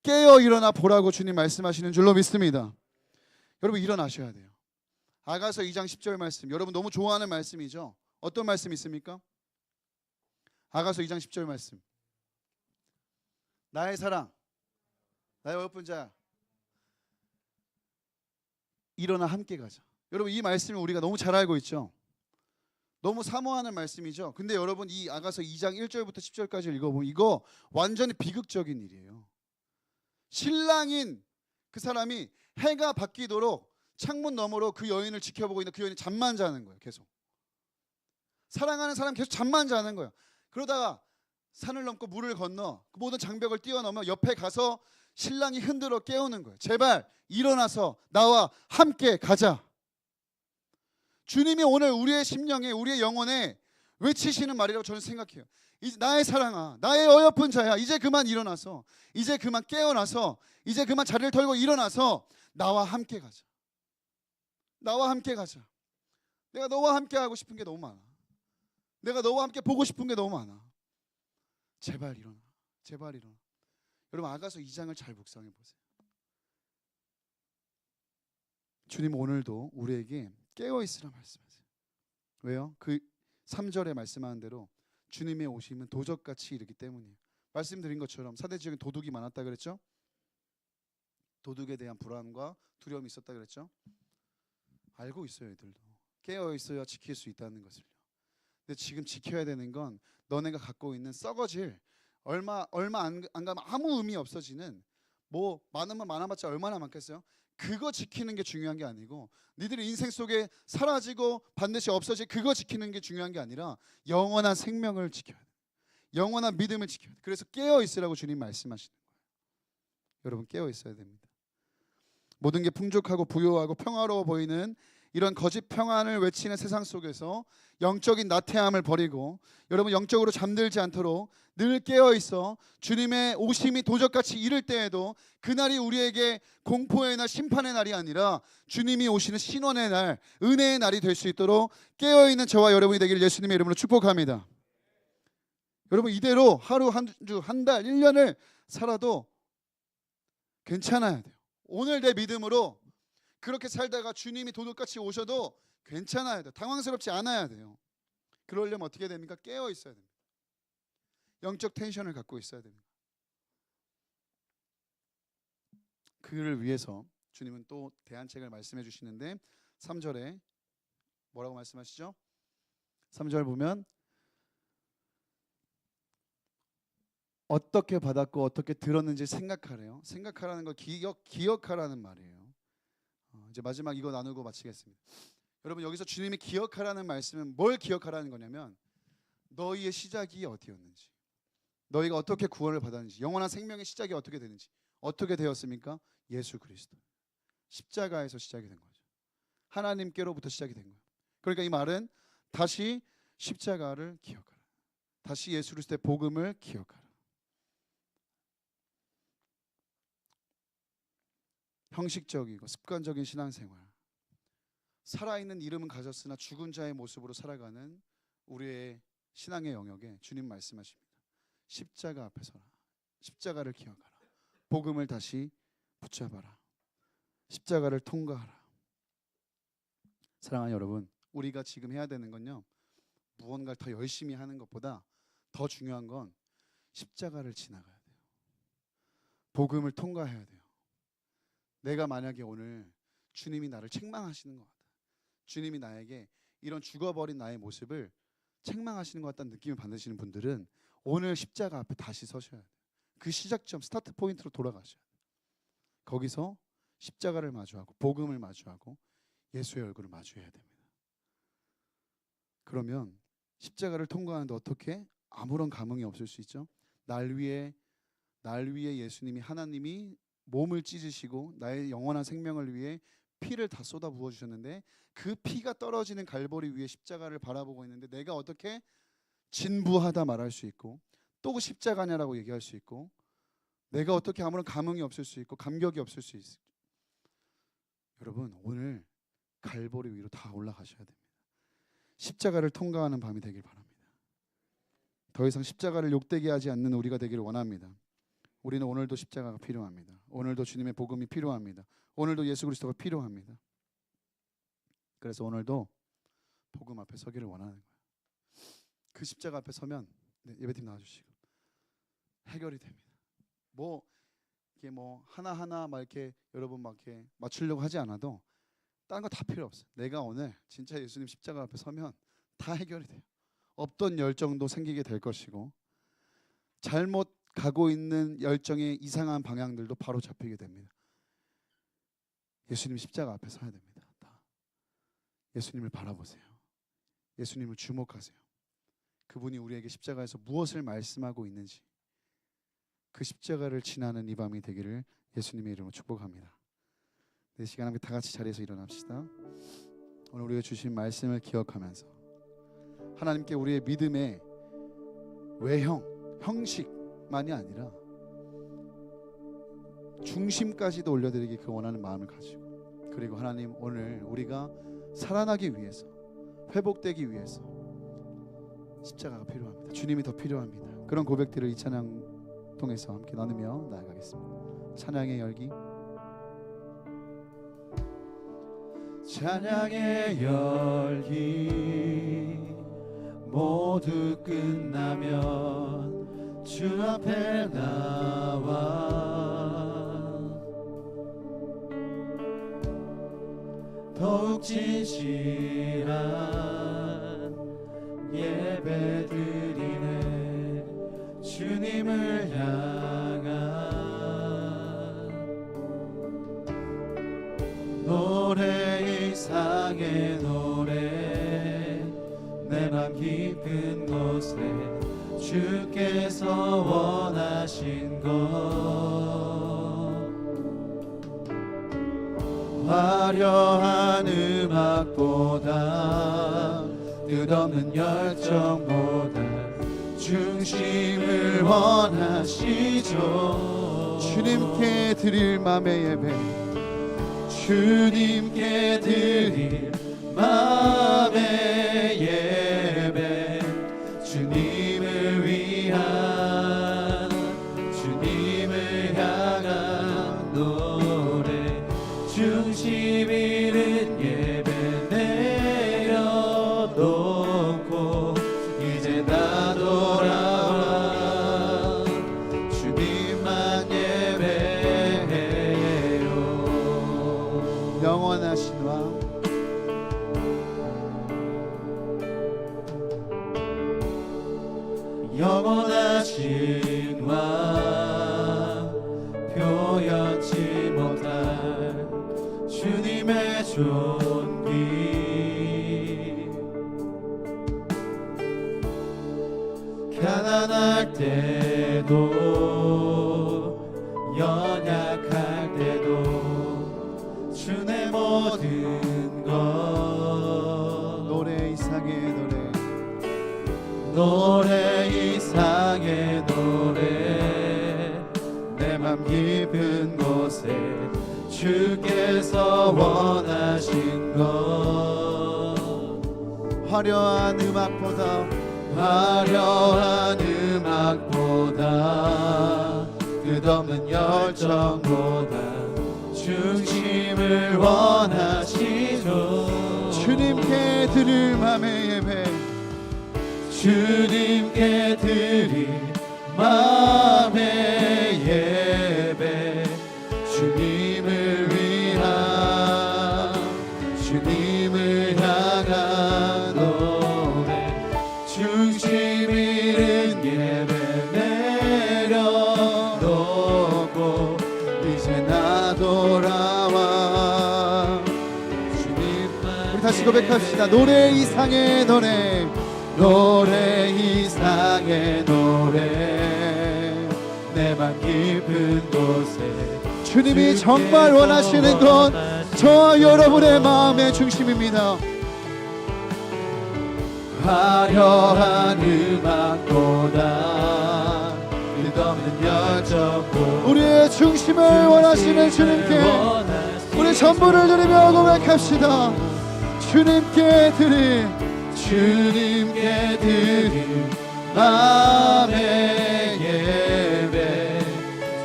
깨어 일어나 보라고 주님 말씀하시는 줄로 믿습니다. 여러분 일어나셔야 돼요. 아가서 2장 10절 말씀, 여러분 너무 좋아하는 말씀이죠. 어떤 말씀 있습니까? 아가서 2장 10절 말씀. 나의 사랑, 나의 어여쁜 자, 일어나 함께 가자. 여러분 이 말씀을 우리가 너무 잘 알고 있죠. 너무 사모하는 말씀이죠. 근데 여러분 이 아가서 2장 1절부터 10절까지 읽어보면 이거 완전히 비극적인 일이에요. 신랑인 그 사람이 해가 바뀌도록 창문 너머로 그 여인을 지켜보고 있는 그 여인이 잠만 자는 거예요. 계속 사랑하는 사람 계속 잠만 자는 거예요. 그러다가 산을 넘고 물을 건너 그 모든 장벽을 뛰어넘어 옆에 가서 신랑이 흔들어 깨우는 거예요. 제발 일어나서 나와 함께 가자. 주님이 오늘 우리의 심령에, 우리의 영혼에 외치시는 말이라고 저는 생각해요. 나의 사랑아, 나의 어여쁜 자야, 이제 그만 일어나서, 이제 그만 깨어나서, 이제 그만 자리를 털고 일어나서 나와 함께 가자. 나와 함께 가자. 내가 너와 함께 하고 싶은 게 너무 많아. 내가 너와 함께 보고 싶은 게 너무 많아. 제발 일어나. 제발 일어나. 여러분, 아가서 2장을 잘 묵상해 보세요. 주님 오늘도 우리에게 깨어 있으라 말씀하세요. 왜요? 그 3절에 말씀하는 대로 주님의 오심은 도적같이 이르기 때문이에요. 말씀드린 것처럼 사대 지역에 도둑이 많았다 그랬죠? 도둑에 대한 불안과 두려움이 있었다 그랬죠? 알고 있어요, 애들도. 깨어 있어야 지킬 수 있다는 것을요. 근데 지금 지켜야 되는 건 너네가 갖고 있는 썩어질, 얼마 안 가면 아무 의미 없어지는, 뭐 많으면 많아봤자 얼마나 많겠어요? 그거 지키는 게 중요한 게 아니고, 니들의 인생 속에 사라지고 반드시 없어질 그거 지키는 게 중요한 게 아니라 영원한 생명을 지켜야 돼. 영원한 믿음을 지켜야 돼. 그래서 깨어 있으라고 주님 말씀하시는 거예요. 여러분, 깨어 있어야 됩니다. 모든 게 풍족하고 부요하고 평화로워 보이는 이런 거짓 평안을 외치는 세상 속에서 영적인 나태함을 버리고, 여러분 영적으로 잠들지 않도록 늘 깨어 있어 주님의 오심이 도적같이 이를 때에도 그날이 우리에게 공포의 날, 심판의 날이 아니라 주님이 오시는 신원의 날, 은혜의 날이 될 수 있도록 깨어 있는 저와 여러분이 되기를 예수님의 이름으로 축복합니다. 여러분, 이대로 하루, 한 주, 한 달, 1년을 살아도 괜찮아야 돼요. 오늘 내 믿음으로 그렇게 살다가 주님이 도둑같이 오셔도 괜찮아야 돼요. 당황스럽지 않아야 돼요. 그러려면 어떻게 됩니까? 깨어 있어야 됩니다. 영적 텐션을 갖고 있어야 됩니다. 그를 위해서 주님은 또 대안책을 말씀해 주시는데 3절에 뭐라고 말씀하시죠? 3절 보면 어떻게 받았고 어떻게 들었는지 생각하래요. 생각하라는 거 기억하라는 말이에요. 이제 마지막 이거 나누고 마치겠습니다. 여러분, 여기서 주님이 기억하라는 말씀은 뭘 기억하라는 거냐면 너희의 시작이 어디였는지, 너희가 어떻게 구원을 받았는지, 영원한 생명의 시작이 어떻게 되는지. 어떻게 되었습니까? 예수 그리스도 십자가에서 시작이 된 거죠. 하나님께로부터 시작이 된 거예요. 그러니까 이 말은 다시 십자가를 기억하라, 다시 예수 그리스도의 복음을 기억하라. 형식적이고 습관적인 신앙생활, 살아있는 이름은 가졌으나 죽은 자의 모습으로 살아가는 우리의 신앙의 영역에 주님 말씀하십니다. 십자가 앞에 서라. 십자가를 기억하라. 복음을 다시 붙잡아라. 십자가를 통과하라. 사랑하는 여러분, 우리가 지금 해야 되는 건요, 무언가를 더 열심히 하는 것보다 더 중요한 건 십자가를 지나가야 돼요. 복음을 통과해야 돼요. 내가 만약에 오늘 주님이 나를 책망하시는 것 같다, 주님이 나에게 이런 죽어버린 나의 모습을 책망하시는 것 같다는 느낌을 받으시는 분들은 오늘 십자가 앞에 다시 서셔야 돼요. 그 시작점, 스타트 포인트로 돌아가셔야 돼요. 거기서 십자가를 마주하고 복음을 마주하고 예수의 얼굴을 마주해야 됩니다. 그러면 십자가를 통과하는데 어떻게? 아무런 감흥이 없을 수 있죠. 날 위해 예수님이, 하나님이 몸을 찢으시고 나의 영원한 생명을 위해 피를 다 쏟아 부어 주셨는데, 그 피가 떨어지는 갈보리 위에 십자가를 바라보고 있는데 내가 어떻게 진부하다 말할 수 있고, 또 십자가냐라고 얘기할 수 있고, 내가 어떻게 아무런 감흥이 없을 수 있고 감격이 없을 수 있어요. 여러분, 오늘 갈보리 위로 다 올라가셔야 됩니다. 십자가를 통과하는 밤이 되길 바랍니다. 더 이상 십자가를 욕되게 하지 않는 우리가 되기를 원합니다. 우리는 오늘도 십자가가 필요합니다. 오늘도 주님의 복음이 필요합니다. 오늘도 예수 그리스도가 필요합니다. 그래서 오늘도 복음 앞에 서기를 원하는 거예요. 그 십자가 앞에 서면, 예배팀 나와주시고, 해결이 됩니다. 이게 하나하나 막 이렇게 여러분 막 이렇게 맞추려고 하지 않아도 다른 거 다 필요 없어요. 내가 오늘 진짜 예수님 십자가 앞에 서면 다 해결이 돼요. 없던 열정도 생기게 될 것이고, 잘못 가고 있는 열정의 이상한 방향들도 바로 잡히게 됩니다. 예수님 십자가 앞에 서야 됩니다. 다. 예수님을 바라보세요. 예수님을 주목하세요. 그분이 우리에게 십자가에서 무엇을 말씀하고 있는지, 그 십자가를 지나는 이 밤이 되기를 예수님의 이름으로 축복합니다. 이 시간 함께 다 같이 자리에서 일어납시다. 오늘 우리가 주신 말씀을 기억하면서 하나님께 우리의 믿음의 외형, 형식만이 아니라 중심까지도 올려드리기 그 원하는 마음을 가지고, 그리고 하나님 오늘 우리가 살아나기 위해서, 회복되기 위해서 십자가가 필요합니다. 주님이 더 필요합니다. 그런 고백들을 이 찬양 통해서 함께 나누며 나아가겠습니다. 찬양의 열기. 찬양의 열기 모두 끝나면 주 앞에 나와 더욱 진실한 예배 드리네. 주님을 향한 노래 이상의 노래 내 맘 깊은 곳에 주께서 원하신 것 화려한 음악보다 끝없는 열정보다 중심을 원하시죠. 주님께 드릴 맘의 예배, 주님께 드릴 맘의 예배, 주님을 위한 주님을 향한 노래, 중심 잃은 예배 내려놓고 이제 나 돌아와 주님만 예배해요. 영원하신 왕, 영원하신 왕, 표현치 못할 주님의 존귀, 가난할 때도 연약할 때도 주의 모든 것 노래 이상의 노래 이상의 노래 내 맘 깊은 곳에 주께서 원하신 것 화려한 음악보다 화려한 음악보다 끝없는 열정보다 중심을 원하시죠. 주님께 드릴 맘의 예배, 주님께 드릴 맘의 예배, 주님을 위한 주님을 향한 노래, 중심 잃은 예배 내려놓고 이제 나 돌아와 주님만. 우리 다시 고백합시다. 노래 이상의 노래, 노래 이상의 노래 내 맘 깊은 곳에 주님이 정말 원하시는 건 저와 여러분의 마음의 중심입니다. 화려한 음악보다 끝없는 열정보다 우리의 중심을 원하시는 주님께 우리 전부를 드리며 고백합시다. 주님께 드릴 맘의 예배,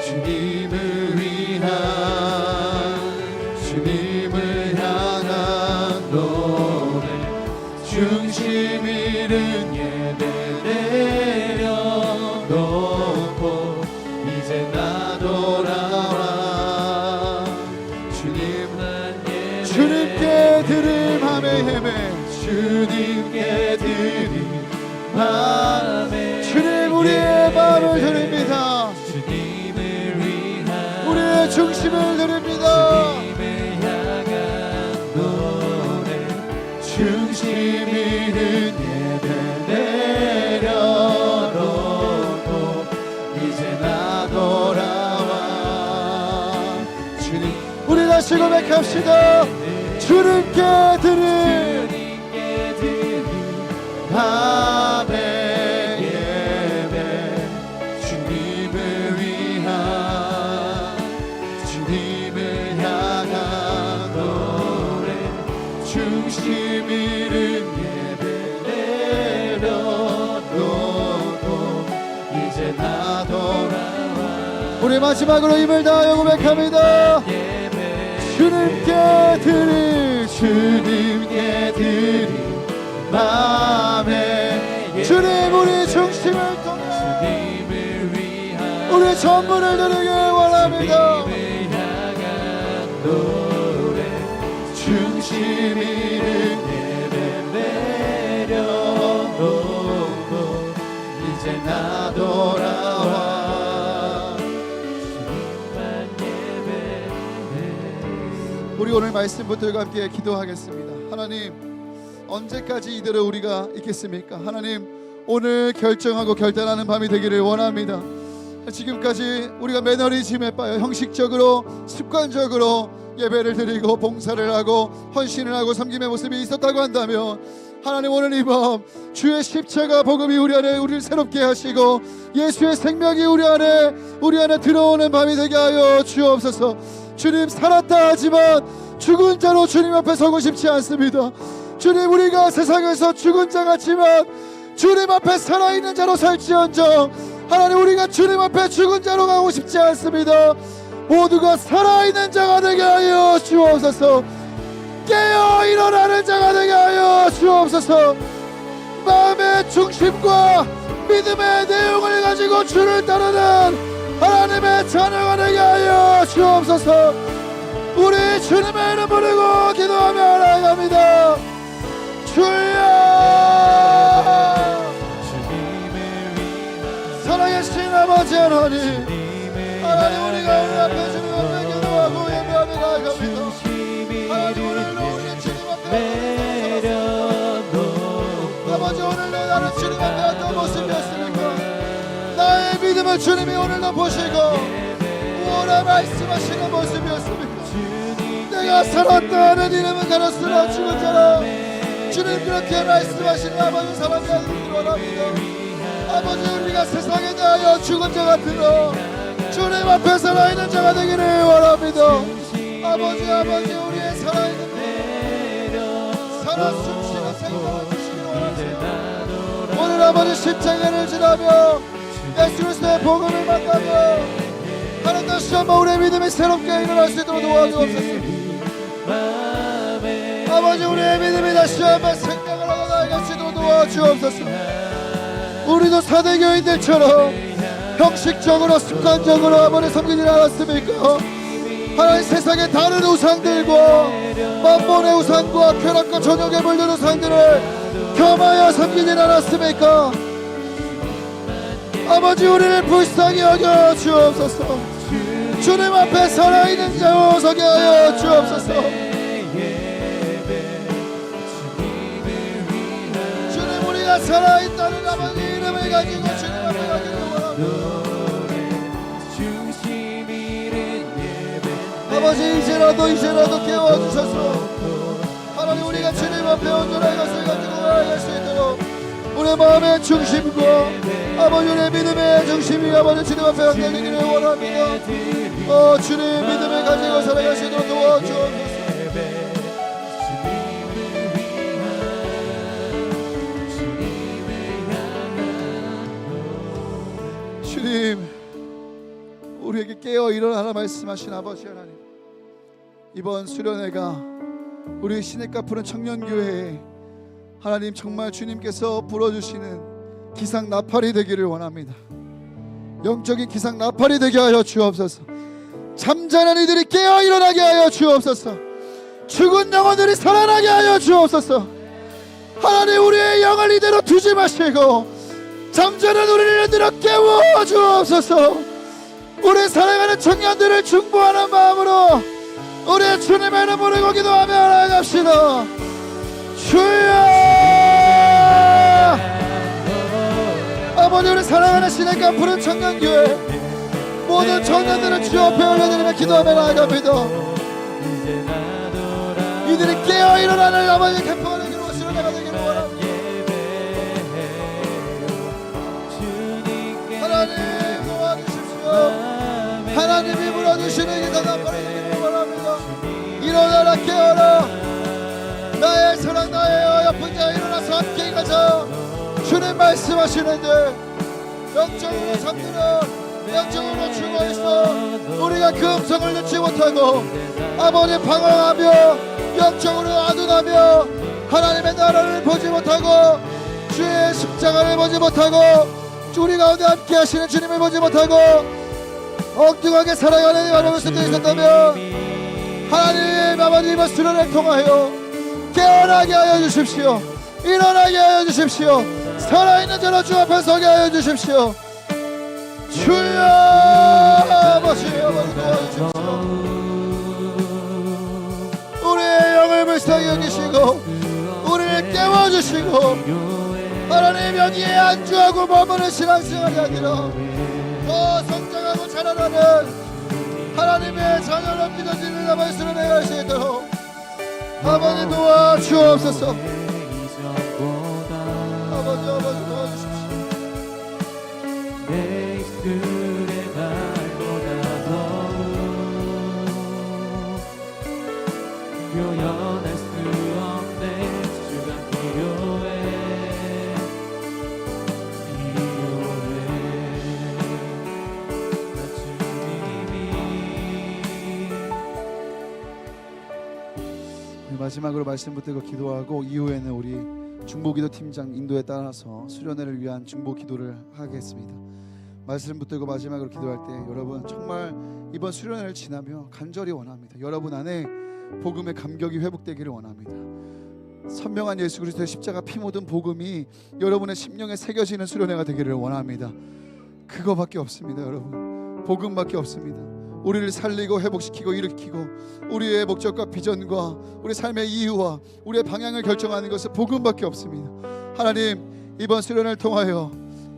주님을 위한 주님을 향한 노래, 중심 잃은 예배 내려놓고 이제 나 돌아와 주님만 예배, 주님께 드릴 맘의 예배, 주님께 드릴 맘의 주님 우리의 마음을 드립니다. 주님을 위한 우리의 중심을 드립니다. 주님을 향한 노래, 중심 잃은 예배 내려놓고 이제 나 돌아와 주님. 우리 다시 고백합시다. 주님께 드릴 아 우리 마지막으로 힘을 다하여 고백합니다. 주님께 드릴 마음에 주님 우리 중심을 통해 우리 전부를 드리길 원합니다. 중심 잃은 예배 내려놓고 이제 나 돌아와. 우리 오늘 말씀 붙들과 함께 기도하겠습니다. 하나님, 언제까지 이대로 우리가 있겠습니까? 하나님, 오늘 결정하고 결단하는 밤이 되기를 원합니다. 지금까지 우리가 매너리즘에 빠져 형식적으로 습관적으로 예배를 드리고 봉사를 하고 헌신을 하고 섬김의 모습이 있었다고 한다면, 하나님 오늘 이 밤 주의 십자가 복음이 우리 안에 우리를 새롭게 하시고 예수의 생명이 우리 안에 들어오는 밤이 되게 하여 주옵소서. 주님, 살았다 하지만 죽은 자로 주님 앞에 서고 싶지 않습니다. 주님, 우리가 세상에서 죽은 자 같지만 주님 앞에 살아있는 자로 살지언정 하나님, 우리가 주님 앞에 죽은 자로 가고 싶지 않습니다. 모두가 살아있는 자가 되게 하여 주옵소서. 깨어 일어나는 자가 되게 하여 주옵소서. 마음의 중심과 믿음의 내용을 가지고 주를 따르는 하나님의 자녀가 되게 하여 주옵소서. 우리 주님의 이름 부르고 기도하며 나아갑니다. 주여, 살아계신 아버지 하나님, 우리가 오늘 앞에 주님 앞에 기도하고 예배하며 나아갑니다. 하나님, 오늘도 우리 주님 앞에 아버지, 오늘도 나는 주님 앞에 어떤 모습이었습니까? 나의 믿음을 주님이 오늘도 보시고 오늘 말씀하시는 모습이었습니까? 내가 살았다 하는 이름은 가렸으나 죽은 자라. 주님, 그렇게 말씀하시는 아버지 사랑이 되기를 원합니다. 아버지, 우리가 세상에 대하여 죽은 자 같으나 주님 앞에 살아있는 자가 되기를 원합니다. 아버지, 우리의 살아있는 살아 숨쉬는 생명을 주시기를 원합니다. 오늘 아버지 십자가를 지나며 예수 그리스도의 복음을 만나며 하나님, 다시 한번 우리의 믿음이 새롭게 일어날 수 있도록 도와주옵소서. 아버지, 우리의 믿음이 다시 한번 생명을 얻어 나아갈 수 있도록 도와주옵소서. 우리도 사대교인들처럼 형식적으로 습관적으로 아버지 섬기지 않았습니까? 하나님, 세상의 다른 우상들과 만몬의 우상과 쾌락과 전욕에 물든 우상들을 겸하여 섬기지 않았습니까? 아버지, 우리를 불쌍히 여겨 주옵소서. 주님 앞에 살아있는 자로 서게 하여 주옵소서. 주님, 우리가 살아있다는 아버지 이름을 가지고 주님 앞에 가기를 원합니다. 아버지, 이제라도 깨워주셔서 하나님, 우리가 주님 앞에 온전한 것을 가지고 나아갈 수 있도록 우리의 마음의 중심과 아버지 우리의 믿음의 중심이 아버지 주님 앞에 흔들리기를 원합니다. 주님 믿음을 가지고 살아갈 수 있도록 도와주옵소서. 주님, 우리에게 깨어 일어나라 말씀하신 아버지 하나님, 이번 수련회가 우리 시냇가 푸른 청년교회에 하나님 정말 주님께서 불어주시는 기상 나팔이 되기를 원합니다. 영적인 기상 나팔이 되게 하여 주옵소서. 잠자는 이들이 깨어 일어나게 하여 주옵소서. 죽은 영혼들이 살아나게 하여 주옵소서. 하나님, 우리의 영을 이대로 두지 마시고 잠자는 우리를 이대로 깨워 주옵소서. 우리 사랑하는 청년들을 중보하는 마음으로 우리 주님의 이름 부르고 기도하며 나아갑시다. 주여, 아버지, 우리 사랑하는 시냇가 푸른 청년교회 모든 청년들을 주 앞에 올려드리며 기도하며 나아갑니다. 이들이 깨어 일어나는 아버지 캠프가 되기로 수련회가 되기를 원합니다. 하나님 도와주십시오. 하나님이 불어주시는 기상 나팔이 되기를 원합니다. 일어나라, 깨어라. 나의 사랑, 나의 옆은 자 일어나서 함께 가자. 주님 말씀하시는데 영적으로 잠들어 영적으로 죽어있어 우리가 그 음성을 듣지 못하고 아버지 방황하며 영적으로 아둔하며 하나님의 나라를 보지 못하고 주의 십자가를 보지 못하고 우리 가운데 함께 하시는 주님을 보지 못하고 엉뚱하게 살아가는 여러분 수도 있었다면 하나님 아버지 이번 수련을 통하여 깨어나게 하여 주십시오. 일어나게 하여 주십시오. 살아있는 자로 주 앞에 서게 하여 주십시오. 주여 아버지 도와주십시오. 우리의 영을 불쌍히 여기시고 우리를 깨워주시고 하나님 여기에 안주하고 머무는 신앙생활이 아니라 더 성장하고 자라나는 하나님의 자녀로 믿어지는 아버지 수련회가 할 수 있도록 아버지 도와주옵소서. 아버지 도와주십시오. 내 입술의 말보다 더욱 표현할 수 없는 주가 필요해 나 주님이 마지막으로 말씀 붙들고 기도하고 이후에는 우리 중보기도 팀장 인도에 따라서 수련회를 위한 중보 기도를 하겠습니다. 말씀 붙들고 마지막으로 기도할 때 여러분 정말 이번 수련회를 지나며 간절히 원합니다. 여러분 안에 복음의 감격이 회복되기를 원합니다. 선명한 예수 그리스도의 십자가 피 묻은 복음이 여러분의 심령에 새겨지는 수련회가 되기를 원합니다. 그거밖에 없습니다. 여러분 복음밖에 없습니다. 우리를 살리고 회복시키고 일으키고 우리의 목적과 비전과 우리 삶의 이유와 우리의 방향을 결정하는 것은 복음밖에 없습니다. 하나님 이번 수련을 통하여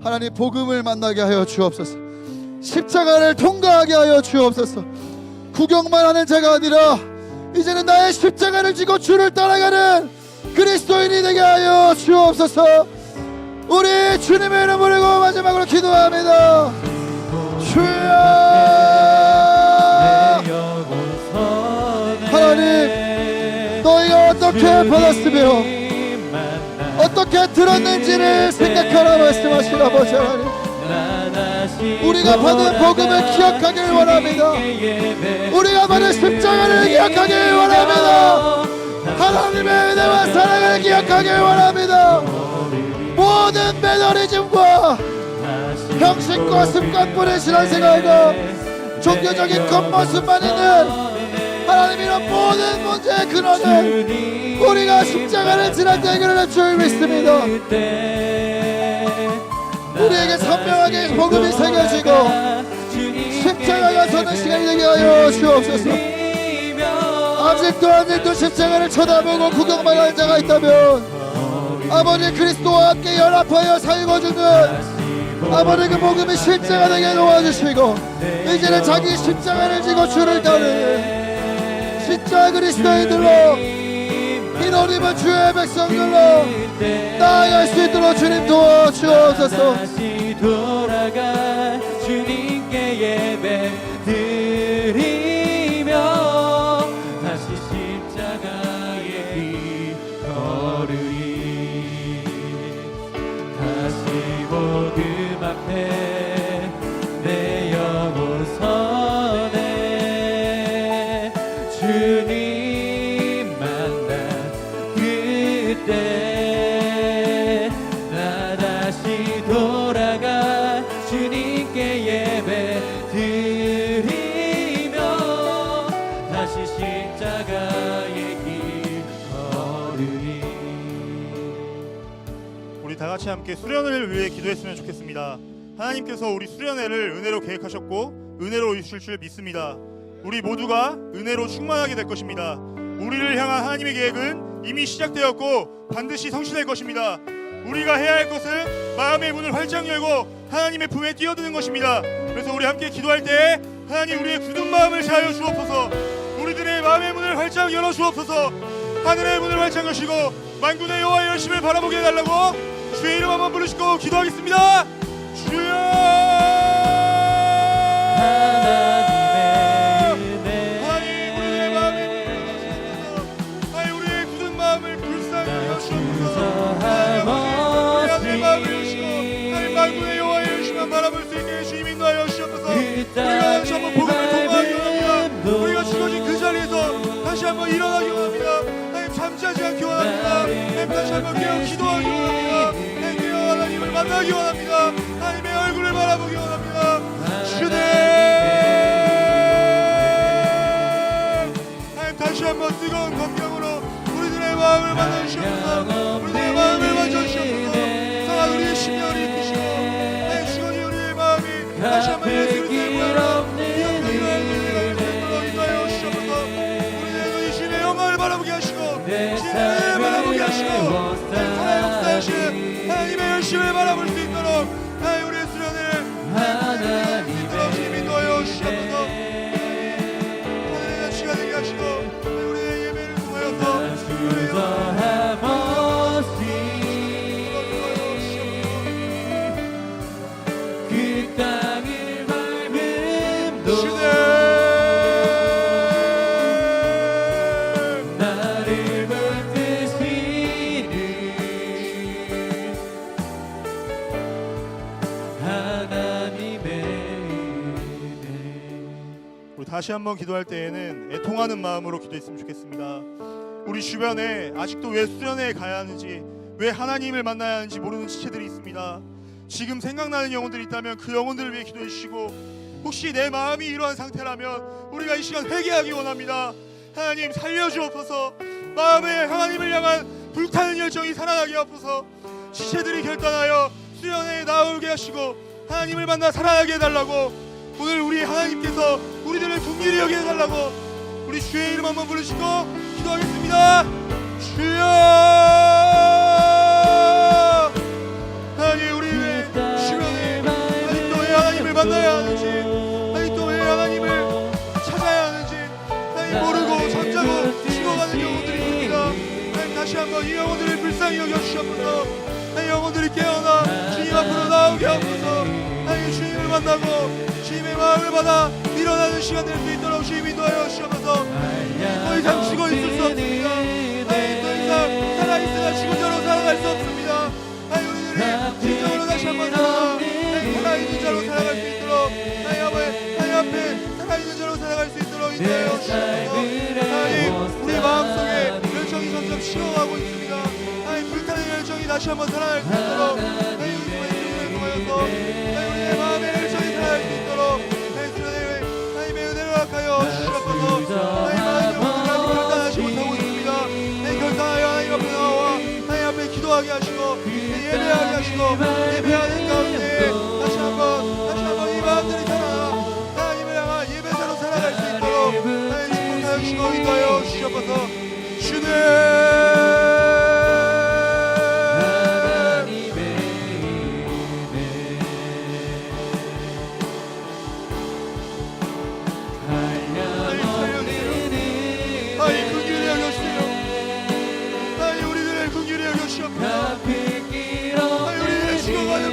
하나님 복음을 만나게 하여 주옵소서. 십자가를 통과하게 하여 주옵소서. 구경만 하는 자가 아니라 이제는 나의 십자가를 지고 주를 따라가는 그리스도인이 되게 하여 주옵소서. 우리 주님의 이름 부르고 마지막으로 기도합니다. 주여 하나님 너희가 어떻게 받았으며 어떻게 들었는지를 생각하라 말씀하시라 아버지 하나님. 우리가 받은 복음을 기억하길 원합니다. 우리가 받은 십자가를 기억하길 원합니다. 하나님의 은혜와 사랑을 기억하길 원합니다. 모든 매너리즘과 형식과 습관뿐의 신앙생활과 종교적인 겉모습만 있는 하나님 이런 모든 문제의 근원은 우리가 십자가를 지난 대결을 줄 믿습니다. 우리에게 선명하게 복음이 새겨지고 십자가가 서는 시간이 되게 하여 주옵소서. 아직도 십자가를 쳐다보고 구경만 하는 자가 있다면 아버지 그리스도와 함께 연합하여 살고 죽는 아버지 그 복음이 십자가 되게 도와주시고 이제는 자기 십자가를 지고 주를 따르는 진짜 그리스도인들로 이노림은 주의 백성들로 나아갈 수 있도록 주님 도와주옵소서. 다시 돌아가 주님께 예배 드리며 다시 십자가의 길 걸으리. 다시 복음 앞에 내 영혼 서네 주님 만나 그때 나 다시 돌아가 주님께 예배 드리며 다시 십자가의 길 걸으리. 우리 다 같이 함께 수련회를 위해 기도했으면 좋겠습니다. 하나님께서 우리 수련회를 은혜로 계획하셨고 은혜로 이루실 줄 믿습니다. 우리 모두가 은혜로 충만하게 될 것입니다. 우리를 향한 하나님의 계획은 이미 시작되었고 반드시 성취될 것입니다. 우리가 해야 할 것은 마음의 문을 활짝 열고 하나님의 품에 뛰어드는 것입니다. 그래서 우리 함께 기도할 때 하나님 우리의 굳은 마음을 자여 주옵소서. 우리들의 마음의 문을 활짝 열어 주옵소서. 하늘의 문을 활짝 여시고 만군의 여호와의 열심을 바라보게 해달라고 주의 이름 한번 부르시고 기도하겠습니다. 주여 하나님 우리의 마음의 문을 열어주옵소서. 하나님 우리의 굳은 마음을 불쌍히 여주옵소서. 하나님 우리의 마음을 여시고 하나님 만군의 여호와의 열심만 바라볼 수 있게 주님 인도하여 주옵소서. 우리가 다시 한번 복음을 통과하며 한번 일어나기 원합니다. 하나님 잠자지 않기 원합니다. 하나님 다시 한번 깨어 기도하기 원합니다. 하나님 깨어 하나님을 만나기 원합니다. 하나님의 얼굴을 바라보기 원합니다. 주님 하나님 다시 한번 뜨거운 감격으로 우리들의 마음을 만져주시옵소서. 우리들의 마음을 만져주시옵소서. 성한 우리의 심령을 이끄시고 하나님 주거니 우리의 마음이 다시 한번 예수 그리스도의 모양으로 인도하여 주시옵소서. 우리들의 주님의 영광을 바라보게 하시고 주님을 바라보게 하시고 하나님 역사하시는 하나님의 열심을 바라볼 수 있도록 하나님 우리의 수련을 하나님 주님 인도하여 주시옵소서. 하나님의 자치가 되게 하시고 우리의 예배를 통하여서 그 땅을 밟음도 나를 붙드시는 하나님의 우리 다시 한번 기도할 때에는 애통하는 마음으로 기도했으면 좋겠습니다. 우리 주변에 아직도 왜 수련회에 가야 하는지, 왜 하나님을 만나야 하는지 모르는 지체들이 있습니다. 지금 생각나는 영혼들이 있다면 그 영혼들을 위해 기도해 주시고, 혹시 내 마음이 이러한 상태라면 우리가 이 시간 회개하기 원합니다. 하나님 살려주옵소서. 마음에 하나님을 향한 불타는 열정이 살아나게 하옵소서. 지체들이 결단하여 수련회에 나오게 하시고 하나님을 만나 살아나게 해달라고, 오늘 우리 하나님께서 우리들을 긍휼히 여겨 해달라고 우리 주의 이름 한번 부르시고 기도하겠습니다. 주여, 하나님 우리의 주변에 아직도 왜 하나님을 만나야 하는지, 아직도 왜 하나님을 찾아야 하는지 하나님 모르고 잠자고 죽어가는 영혼들이 있습니다. 하나님 다시 한번 이 영혼들을 불쌍히 여겨주시옵소서. 하나님 영혼들이 깨어나 주님 앞으로 나오게 하옵소서. 하나님 주님을 만나고 주님의 마음을 받아 일어나는 시간 될 수 있도록 주님 인도하여 주시옵소서. 더 이상 죽어 있을 수 없습니다. 하나님 더 이상 살아있으나 죽은 자로 살아갈 수 없습니다. 하나님 우리들이 진정으로 다시 한번 살아있는 자로 살아갈 수 있도록 하나님 앞에 살아있는 자로 살아갈 수 있도록 인도하여 주시옵소서. 하나님 우리 마음속에 열정이 점점 식어가고 있습니다. 하나님 불타는 열정이 다시 한번 살아날 수 있도록 하나님 우리의 통하여서 우리의 마음의 열정이 살아날 수 있도록 하나님의 은혜를 허락하여 주시옵소서. 하나님 마음의 오늘 결단하지 못하고 있습니다. 하나님 결단하여 하나님 앞에 나와 하나님 앞에 기도하게 하시고 예배하게 하시고 예배하는 가운데 다시 한번 이 마음들이 살아나 하나님을 향한 예배자로 살아갈 수 있도록 하나님 축복하여 주시고 인도하여 주시옵소서. 주님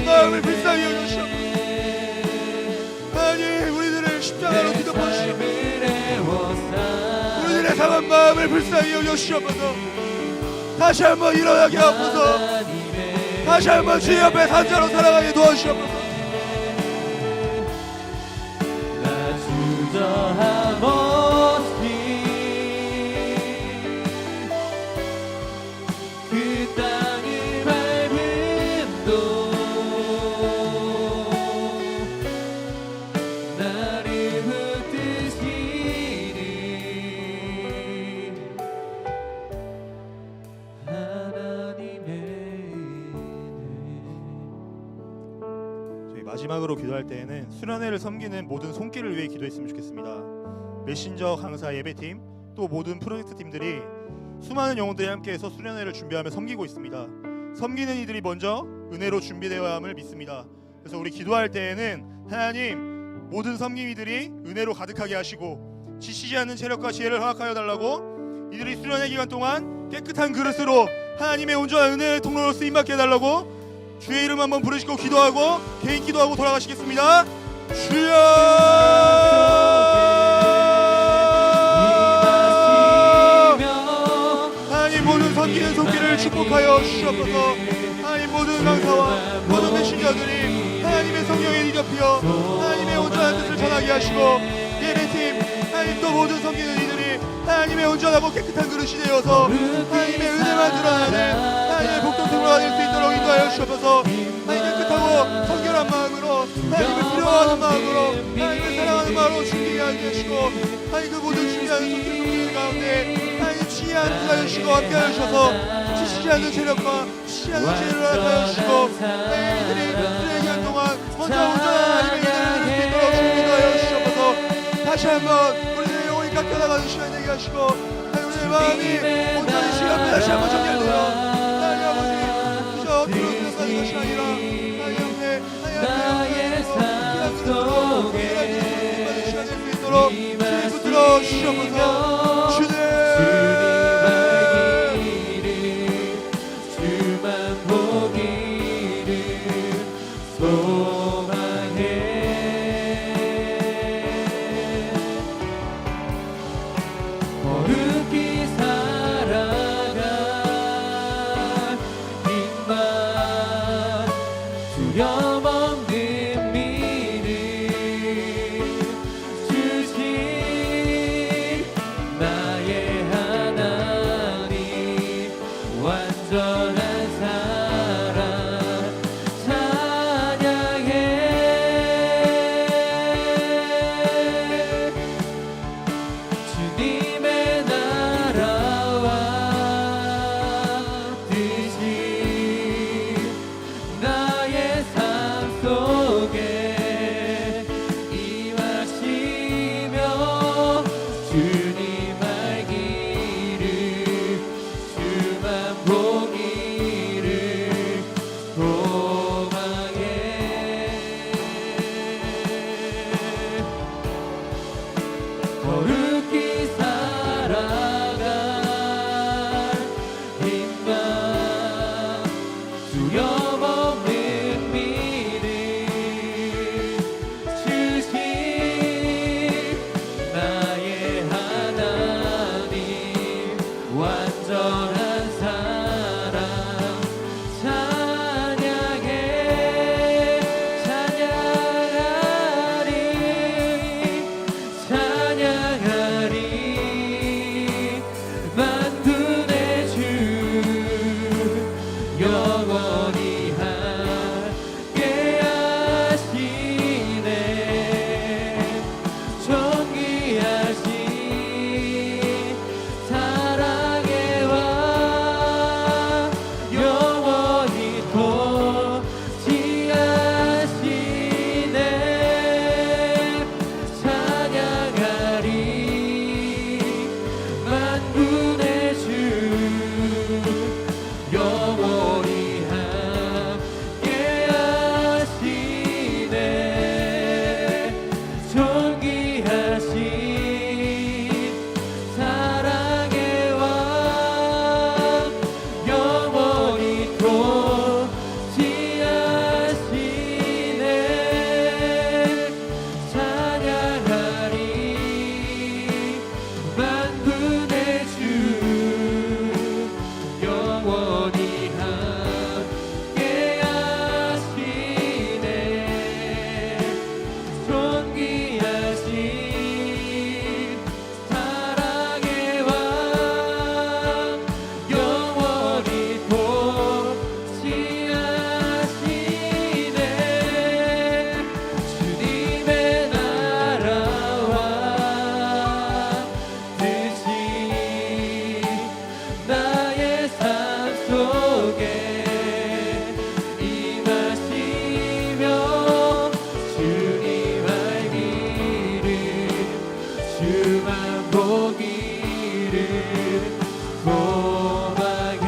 마음을 불쌍히 여겨주시옵소서. 하나님 우리들을 십자가로 뒤덮어주시옵소서. 우리들의 상한 마음을 불쌍히 여겨주시옵소서. 다시 한번 일어나게 하옵소서. 다시 한번 주님 앞에 산자로 살아가게 도와주시옵소서. 마지막으로 기도할 때에는 수련회를 섬기는 모든 손길을 위해 기도했으면 좋겠습니다. 메신저 강사 예배팀 또 모든 프로젝트 팀들이 수많은 영혼들이 함께해서 수련회를 준비하며 섬기고 있습니다. 섬기는 이들이 먼저 은혜로 준비되어야 함을 믿습니다. 그래서 우리 기도할 때에는 하나님 모든 섬김이들이 은혜로 가득하게 하시고 지치지 않는 체력과 지혜를 허락하여 달라고, 이들이 수련회 기간 동안 깨끗한 그릇으로 하나님의 온전한 은혜의 통로로 쓰임받게 해달라고 주의 이름 한번 부르시고 기도하고 개인 기도하고 돌아가시겠습니다. 주여, 하나님 모든 섬기는 손길을 축복하여 주시옵소서. 하나님 모든 강사와 모든 메신저들이 하나님의 성령에 뒤덮여 하나님의 온전한 뜻을 전하게 하시고 예배팀 하나님 또 모든 섬기는 이들이 하나님의 온전하고 깨끗한 그릇이 되어서 하나님의 은혜만 드러나는 하나님의 복동성으로 될 수 있도록 인도하여 주옵소서. 하나님 깨끗하고 성결한 마음으로 하나님을 두려워하는 마음으로 하나님을 사랑하는 마음으로 준비하게 하시고 하나님 그 모든 준비하는 속죄 성령 가운데 하나님 치지 않게 하시고 함께 하셔서 치시지 않는 세력과 치시지 않는 죄를 하여 주시고 하나님 이들이 기간 동안 먼저 온전한 하나님의 은혜를 누릴 수 있도록 준비하여 주시옵소서. 다시 한번 우리들의 영혼이 깎여나가는 시간 되게 하시고 하나님 우리의 마음이 온전히 시간 앞에 다시 한번 정렬되어 하나님 아버지 그저 들어오는 것이 아니라 하나님 앞에 나의 삶 속에 받는 시간 될 수 있도록 주님 붙들어 주시옵소서. 주님 주만 보기를 소망해. 거룩히 살아갈 힘만 두려움 없는 믿음 주신 나의 하나님 완전한 사랑 찬양해. 주님의 나라와 뜻이 나의 삶 속에 임하시며 주님 알기를 주만 보기를 소망해. 거룩히 살아갈 힘만 두려움 없는 믿음 주신 나의 하나님 완전한 사랑 찬양해. 찬양하리 만군의 주 영원히 함께 하시네. 존귀하신 사랑의 왕 영원히 통치하시네. 찬양하리 만군의 주 영원히 함께 하시네. 존귀하신 사랑의 왕 영원히 통치하시네. 찬양하리 만군의 주 영원히 함께 하시네. 존귀하신 사랑의 왕 영원히 통치하시네. 주님의 나라와 뜻이 나의 삶 속에 임하시며 주님 알기를 주만 보기를 소망해.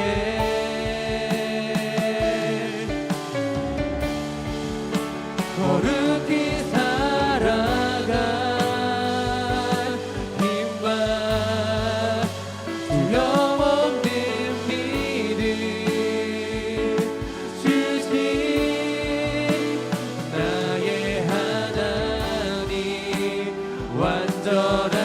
거룩히 살아갈 힘만 두려움 없는 믿음 주신 나의 하나님 완전한